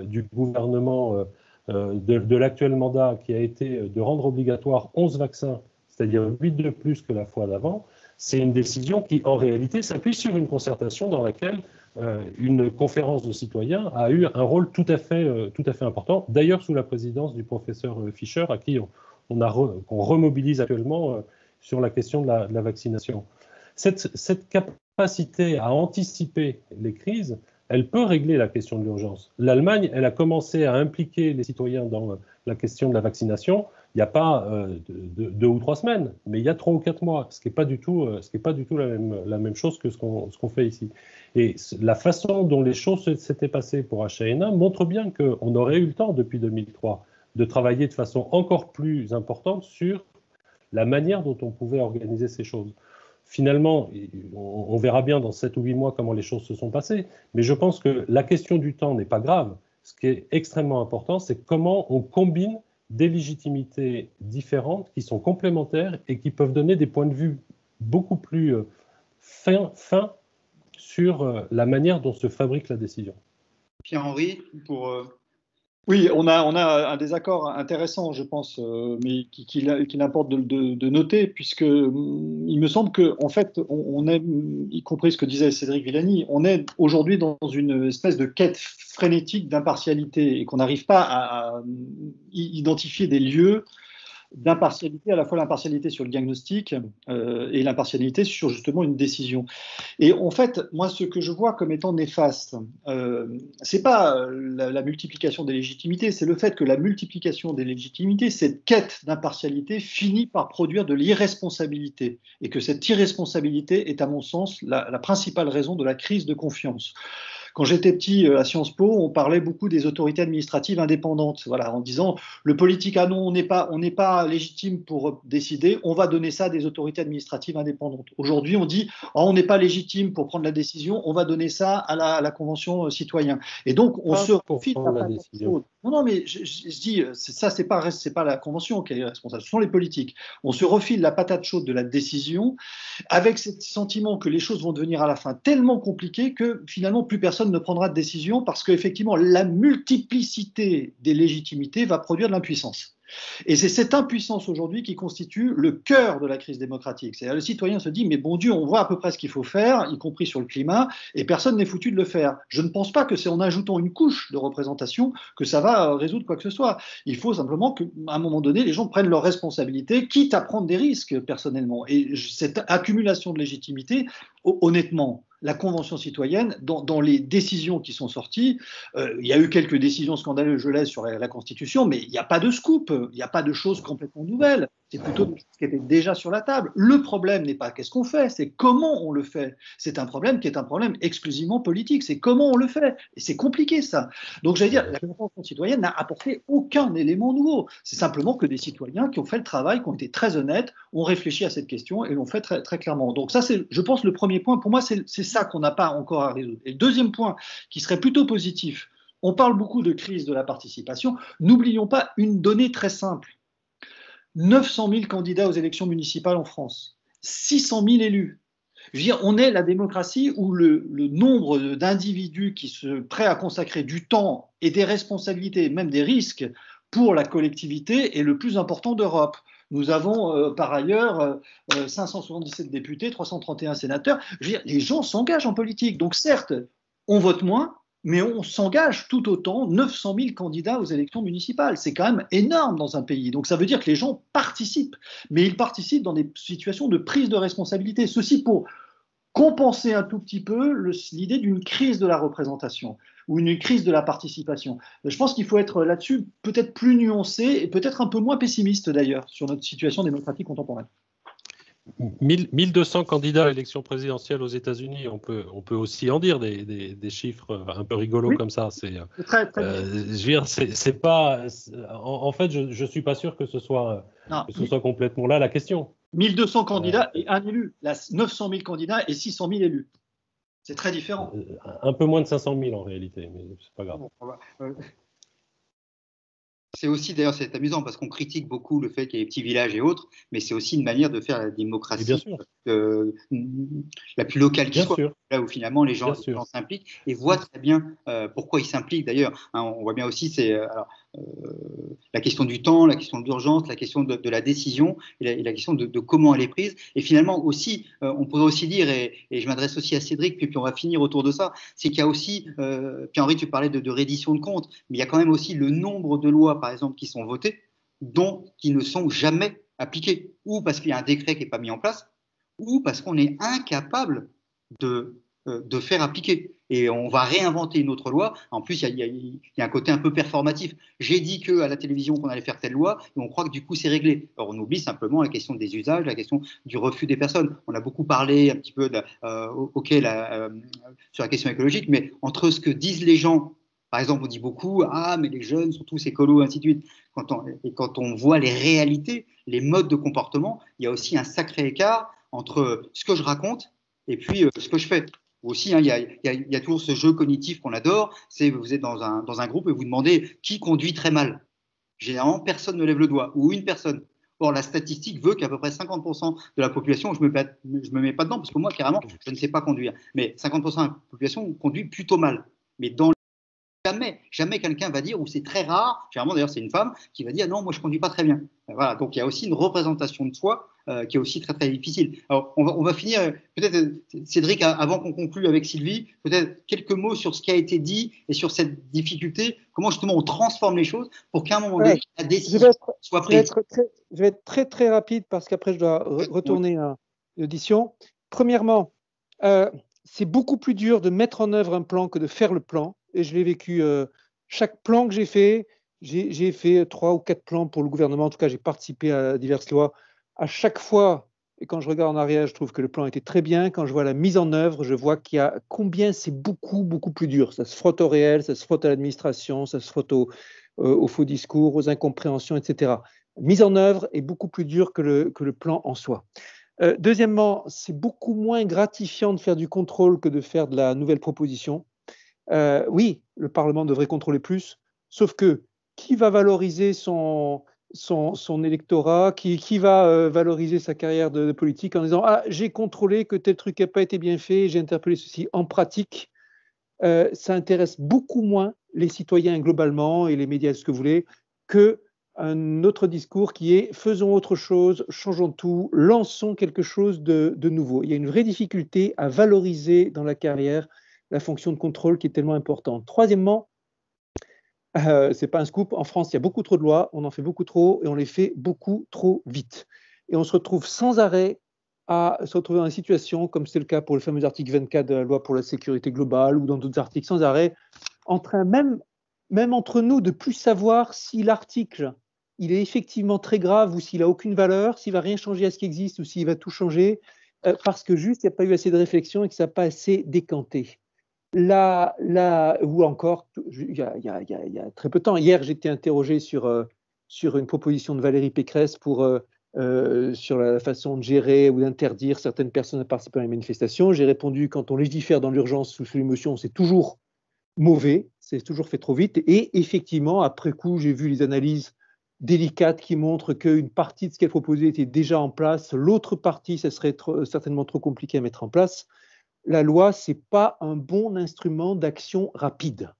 du gouvernement de l'actuel mandat, qui a été de rendre obligatoire 11 vaccins, c'est-à-dire 8 de plus que la fois d'avant, c'est une décision qui, en réalité, s'appuie sur une concertation dans laquelle une conférence de citoyens a eu un rôle tout à fait important, d'ailleurs sous la présidence du professeur Fischer, à qui qu'on remobilise actuellement sur la question de la vaccination. Cette capacité à anticiper les crises, elle peut régler la question de l'urgence. L'Allemagne, elle a commencé à impliquer les citoyens dans la question de la vaccination il n'y a pas 2 ou 3 semaines, mais il y a 3 ou 4 mois, ce qui n'est pas du tout la même chose que ce qu'on fait ici. Et la façon dont les choses s'étaient passées pour H1N1 montre bien qu'on aurait eu le temps depuis 2003 de travailler de façon encore plus importante sur la manière dont on pouvait organiser ces choses. Finalement, on verra bien dans 7 ou 8 mois comment les choses se sont passées, mais je pense que la question du temps n'est pas grave. Ce qui est extrêmement important, c'est comment on combine des légitimités différentes qui sont complémentaires et qui peuvent donner des points de vue beaucoup plus fins sur la manière dont se fabrique la décision. Pierre-Henri, Oui, on a un désaccord intéressant, je pense, mais qu'il importe de noter, puisque il me semble que, en fait, on est, y compris ce que disait Cédric Villani, on est aujourd'hui dans une espèce de quête frénétique d'impartialité et qu'on n'arrive pas à identifier des lieux d'impartialité, à la fois l'impartialité sur le diagnostic et l'impartialité sur justement une décision. Et en fait, moi, ce que je vois comme étant néfaste, c'est pas la multiplication des légitimités, c'est le fait que la multiplication des légitimités, cette quête d'impartialité, finit par produire de l'irresponsabilité, et que cette irresponsabilité est, à mon sens, la principale raison de la crise de confiance. Quand j'étais petit à Sciences Po, on parlait beaucoup des autorités administratives indépendantes, voilà, en disant le politique, ah non, on n'est pas légitime pour décider, on va donner ça à des autorités administratives indépendantes. Aujourd'hui, on dit oh, on n'est pas légitime pour prendre la décision, on va donner ça à la Convention citoyenne. Et donc, on se refile la décision. Non, mais je dis, ça, c'est pas la Convention qui est responsable, ce sont les politiques. On se refile la patate chaude de la décision avec ce sentiment que les choses vont devenir à la fin tellement compliquées que finalement, plus personne ne prendra de décision parce qu'effectivement, la multiplicité des légitimités va produire de l'impuissance. Et c'est cette impuissance aujourd'hui qui constitue le cœur de la crise démocratique. C'est-à-dire le citoyen se dit mais bon Dieu, on voit à peu près ce qu'il faut faire, y compris sur le climat, et personne n'est foutu de le faire. Je ne pense pas que c'est en ajoutant une couche de représentation que ça va résoudre quoi que ce soit. Il faut simplement qu'à un moment donné, les gens prennent leurs responsabilités, quitte à prendre des risques personnellement. Et cette accumulation de légitimité, honnêtement, la Convention citoyenne, dans les décisions qui sont sorties, il y a eu quelques décisions scandaleuses, je laisse, sur la Constitution, mais il n'y a pas de scoop, il n'y a pas de choses complètement nouvelles. C'est plutôt des choses qui étaient déjà sur la table. Le problème n'est pas qu'est-ce qu'on fait, c'est comment on le fait. C'est un problème qui est un problème exclusivement politique. C'est comment on le fait. Et c'est compliqué, ça. Donc, j'allais dire, la Convention citoyenne n'a apporté aucun élément nouveau. C'est simplement que des citoyens qui ont fait le travail, qui ont été très honnêtes, ont réfléchi à cette question et l'ont fait très, très clairement. Donc, ça, c'est, je pense, le premier point. Pour moi, c'est ça qu'on n'a pas encore à résoudre. Et le deuxième point, qui serait plutôt positif, on parle beaucoup de crise de la participation. N'oublions pas une donnée très simple. 900 000 candidats aux élections municipales en France, 600 000 élus. Je veux dire, on est la démocratie où le nombre d'individus qui se prêtent à consacrer du temps et des responsabilités, même des risques pour la collectivité est le plus important d'Europe. Nous avons par ailleurs 577 députés, 331 sénateurs. Je veux dire, les gens s'engagent en politique. Donc certes, on vote moins, mais on s'engage tout autant, 900 000 candidats aux élections municipales. C'est quand même énorme dans un pays. Donc ça veut dire que les gens participent, mais ils participent dans des situations de prise de responsabilité. Ceci pour compenser un tout petit peu l'idée d'une crise de la représentation ou une crise de la participation. Je pense qu'il faut être là-dessus peut-être plus nuancé et peut-être un peu moins pessimiste d'ailleurs sur notre situation démocratique contemporaine. 1200 candidats à l'élection présidentielle aux États-Unis, on peut aussi en dire des chiffres un peu rigolos oui, comme ça. C'est très, très je veux dire, c'est pas. En fait, je suis pas sûr que ce soit complètement là la question. 1200 candidats et un élu. Là, 900 000 candidats et 600 000 élus. C'est très différent. Un peu moins de 500 000 en réalité, mais c'est pas grave. C'est aussi, d'ailleurs, c'est amusant parce qu'on critique beaucoup le fait qu'il y ait des petits villages et autres, mais c'est aussi une manière de faire la démocratie la plus locale qui soit. Là où finalement les gens s'impliquent et voient très bien pourquoi ils s'impliquent. D'ailleurs, hein, on voit bien aussi la question du temps, la question de l'urgence, la question de la décision et la question de comment elle est prise. Et finalement aussi, on pourrait aussi dire, et je m'adresse aussi à Cédric, puis on va finir autour de ça, c'est qu'il y a aussi, Pierre-Henri, tu parlais de reddition de comptes, mais il y a quand même aussi le nombre de lois, par exemple, qui sont votées, qui ne sont jamais appliquées, ou parce qu'il y a un décret qui n'est pas mis en place, ou parce qu'on est incapable de faire appliquer. Et on va réinventer une autre loi. En plus, il y a un côté un peu performatif. J'ai dit qu'à la télévision qu'on allait faire telle loi, et on croit que du coup c'est réglé. Alors on oublie simplement la question des usages, la question du refus des personnes. On a beaucoup parlé un petit peu sur la question écologique, mais entre ce que disent les gens, par exemple, on dit beaucoup « Ah, mais les jeunes sont tous écolos, ainsi de suite ». Quand on voit les réalités, les modes de comportement, il y a aussi un sacré écart entre ce que je raconte et puis ce que je fais. Aussi, hein, il y a toujours ce jeu cognitif qu'on adore, c'est vous êtes dans un groupe et vous demandez qui conduit très mal. Généralement, personne ne lève le doigt, ou une personne. Or, la statistique veut qu'à peu près 50% de la population, je me mets pas dedans, parce que moi, carrément, je ne sais pas conduire, mais 50% de la population conduit plutôt mal. Mais jamais quelqu'un va dire, ou c'est très rare, généralement d'ailleurs c'est une femme, qui va dire non, moi je ne conduis pas très bien. Voilà, donc il y a aussi une représentation de soi qui est aussi très très difficile. Alors on va finir, peut-être Cédric, avant qu'on conclue avec Sylvie, peut-être quelques mots sur ce qui a été dit et sur cette difficulté, comment justement on transforme les choses pour qu'à un moment donné, la décision soit prise. Je vais être très très rapide parce qu'après je dois retourner à l'audition. Premièrement, c'est beaucoup plus dur de mettre en œuvre un plan que de faire le plan. Et je l'ai vécu, chaque plan que j'ai fait 3 ou 4 plans pour le gouvernement. En tout cas, j'ai participé à diverses lois. À chaque fois, et quand je regarde en arrière, je trouve que le plan était très bien. Quand je vois la mise en œuvre, je vois qu'il y a combien c'est beaucoup plus dur. Ça se frotte au réel, ça se frotte à l'administration, ça se frotte aux faux discours, aux incompréhensions, etc. Mise en œuvre est beaucoup plus dur que le plan en soi. Deuxièmement, c'est beaucoup moins gratifiant de faire du contrôle que de faire de la nouvelle proposition. Oui, le Parlement devrait contrôler plus, sauf que qui va valoriser son électorat, qui va valoriser sa carrière de politique en disant « Ah, j'ai contrôlé que tel truc n'a pas été bien fait, j'ai interpellé ceci ». En pratique, ça intéresse beaucoup moins les citoyens globalement et les médias, ce que vous voulez, qu'un autre discours qui est « faisons autre chose, changeons tout, lançons quelque chose de nouveau ». Il y a une vraie difficulté à valoriser dans la carrière la fonction de contrôle qui est tellement importante. Troisièmement, ce n'est pas un scoop, en France, il y a beaucoup trop de lois, on en fait beaucoup trop et on les fait beaucoup trop vite. Et on se retrouve sans arrêt à se retrouver dans une situation, comme c'est le cas pour le fameux article 24 de la loi pour la sécurité globale ou dans d'autres articles, sans arrêt, en train même entre nous de plus savoir si l'article il est effectivement très grave ou s'il n'a aucune valeur, s'il ne va rien changer à ce qui existe ou s'il va tout changer, parce que juste il n'y a pas eu assez de réflexion et que ça n'a pas assez décanté. Ou encore, il y a très peu de temps, hier, j'ai été interrogé sur une proposition de Valérie Pécresse sur la façon de gérer ou d'interdire certaines personnes à participer à une manifestation. J'ai répondu, quand on légifère dans l'urgence sous l'émotion, c'est toujours mauvais, c'est toujours fait trop vite. Et effectivement, après coup, j'ai vu les analyses délicates qui montrent qu'une partie de ce qu'elle proposait était déjà en place, l'autre partie, ça serait certainement trop compliqué à mettre en place. La loi, ce n'est pas un bon instrument d'action rapide.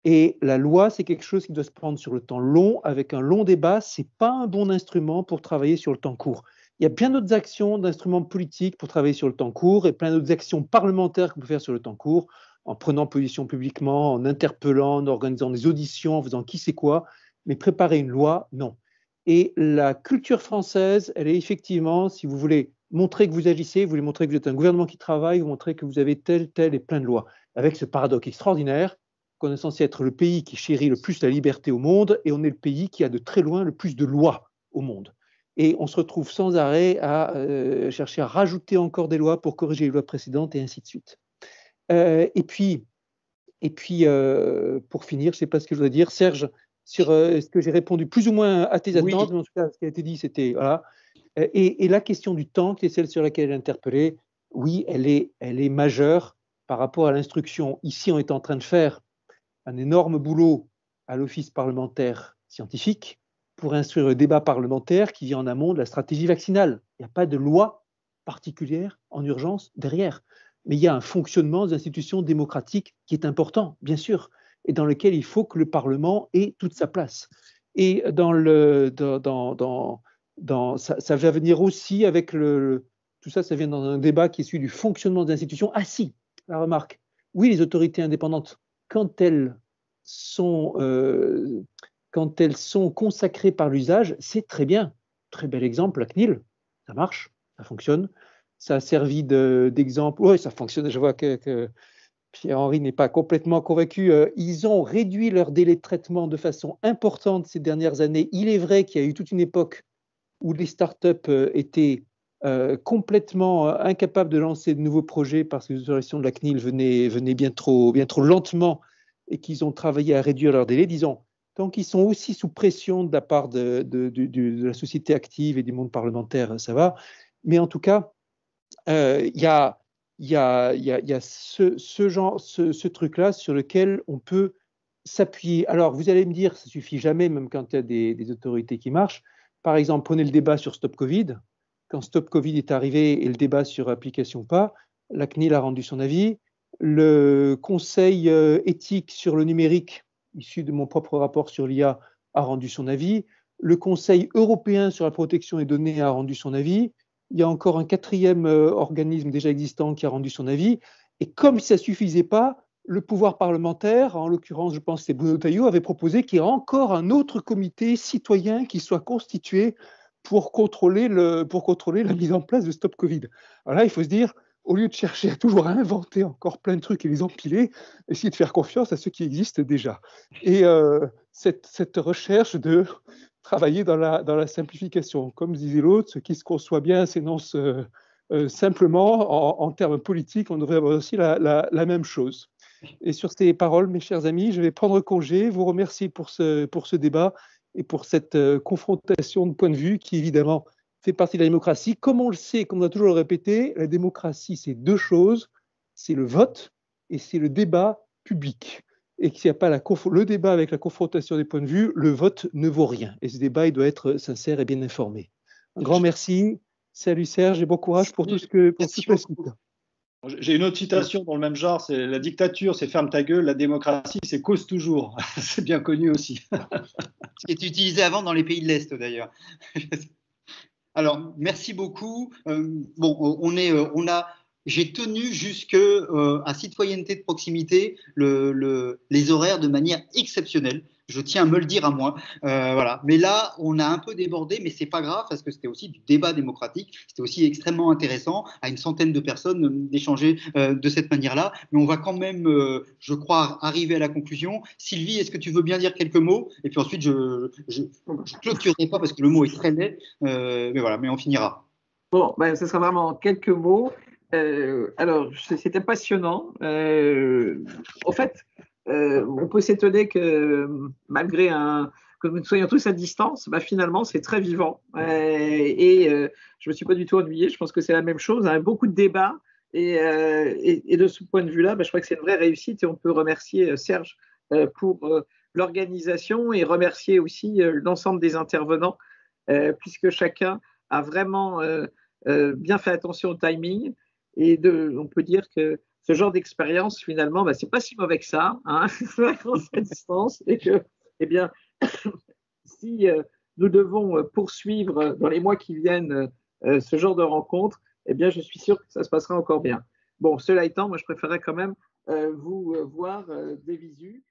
Et la loi, c'est quelque chose qui doit se prendre sur le temps long, avec un long débat. Ce n'est pas un bon instrument pour travailler sur le temps court. Il y a bien d'autres actions d'instruments politiques pour travailler sur le temps court et plein d'autres actions parlementaires qu'on peut faire sur le temps court. en prenant position publiquement, en interpellant, en organisant des auditions, en faisant qui sait quoi, mais préparer une loi, non. Et la culture française, elle est effectivement, si vous voulez montrer que vous agissez, vous voulez montrer que vous êtes un gouvernement qui travaille, vous montrez que vous avez telle et plein de lois, avec ce paradoxe extraordinaire qu'on est censé être le pays qui chérit le plus la liberté au monde, et on est le pays qui a de très loin le plus de lois au monde. Et on se retrouve sans arrêt à chercher à rajouter encore des lois pour corriger les lois précédentes, et ainsi de suite. Et puis, pour finir, je ne sais pas ce que je voudrais dire, Serge, sur est-ce que j'ai répondu plus ou moins à tes attentes, mais en tout cas, ce qui a été dit, c'était voilà. Et la question du temps, qui est celle sur laquelle j'ai interpellé, oui, elle est majeure par rapport à l'instruction. Ici, on est en train de faire un énorme boulot à l'Office parlementaire scientifique pour instruire le débat parlementaire qui vient en amont de la stratégie vaccinale. Il n'y a pas de loi particulière en urgence derrière, mais il y a un fonctionnement des institutions démocratiques qui est important, bien sûr, et dans lequel il faut que le Parlement ait toute sa place. Et ça va venir aussi avec tout ça, ça vient dans un débat qui est celui du fonctionnement des institutions. Ah si, la remarque, oui, les autorités indépendantes, quand elles sont consacrées par l'usage, c'est très bien. Très bel exemple, la CNIL, ça marche, ça fonctionne. Ça a servi d'exemple. Oui, ça fonctionne. Je vois que Pierre-Henri n'est pas complètement convaincu. Ils ont réduit leur délai de traitement de façon importante ces dernières années. Il est vrai qu'il y a eu toute une époque où les startups étaient complètement incapables de lancer de nouveaux projets parce que les autorisations de la CNIL venaient bien trop lentement, et qu'ils ont travaillé à réduire leur délai. Disons, tant qu'ils sont aussi sous pression de la part de la société active et du monde parlementaire, ça va. Mais en tout cas, il y a ce truc-là sur lequel on peut s'appuyer. Alors, vous allez me dire, ça ne suffit jamais, même quand il y a des autorités qui marchent. Par exemple, prenez le débat sur Stop Covid. Quand Stop Covid est arrivé et le débat sur application ou pas, la CNIL a rendu son avis. Le Conseil éthique sur le numérique, issu de mon propre rapport sur l'IA, a rendu son avis. Le Conseil européen sur la protection des données a rendu son avis. Il y a encore un quatrième organisme déjà existant qui a rendu son avis. Et comme ça ne suffisait pas, le pouvoir parlementaire, en l'occurrence, je pense que c'est Bruno Taillot, avait proposé qu'il y ait encore un autre comité citoyen qui soit constitué pour contrôler la mise en place de Stop Covid. Alors là, il faut se dire, au lieu de chercher à toujours inventer encore plein de trucs et les empiler, essayer de faire confiance à ceux qui existent déjà. Et cette recherche de travailler dans la simplification. Comme disait l'autre, ce qui se conçoit bien s'énonce simplement. En termes politiques, on devrait avoir aussi la même chose. Et sur ces paroles, mes chers amis, je vais prendre congé, vous remercier pour ce débat et pour cette confrontation de points de vue qui, évidemment, fait partie de la démocratie. Comme on le sait, comme on a toujours le répété, la démocratie, c'est deux choses, c'est le vote et c'est le débat public. Et qu'il n'y a pas le débat avec la confrontation des points de vue, le vote ne vaut rien. Et ce débat, il doit être sincère et bien informé. Un grand merci. Salut Serge et bon courage pour tout ce que pour toute la suite. J'ai une autre citation dans le même genre, c'est la dictature, c'est ferme ta gueule, la démocratie, c'est cause toujours. C'est bien connu aussi. Ce qui est utilisé avant dans les pays de l'Est d'ailleurs. Alors, merci beaucoup. J'ai tenu jusqu'à citoyenneté de proximité les horaires de manière exceptionnelle. Je tiens à me le dire à moi. Voilà. Mais là, on a un peu débordé, mais c'est pas grave parce que c'était aussi du débat démocratique. C'était aussi extrêmement intéressant à une centaine de personnes d'échanger de cette manière-là. Mais on va quand même, je crois, arriver à la conclusion. Sylvie, est-ce que tu veux bien dire quelques mots? Et puis ensuite, je clôturerai pas parce que le mot est très laid. Mais voilà, mais on finira. Bon, ce sera vraiment quelques mots. Alors, c'était passionnant. En fait, on peut s'étonner que malgré que nous soyons tous à distance, finalement, c'est très vivant. Et je ne me suis pas du tout ennuyé. Je pense que c'est la même chose. Hein, beaucoup de débats. Et de ce point de vue-là, je crois que c'est une vraie réussite. Et on peut remercier Serge pour l'organisation et remercier aussi l'ensemble des intervenants, puisque chacun a vraiment bien fait attention au timing. Et on peut dire que ce genre d'expérience, finalement, c'est pas si mauvais que ça, hein, à distance, et que, eh bien, si nous devons poursuivre dans les mois qui viennent ce genre de rencontres, eh bien, je suis sûr que ça se passera encore bien. Bon, cela étant, moi, je préférerais quand même vous voir des visus.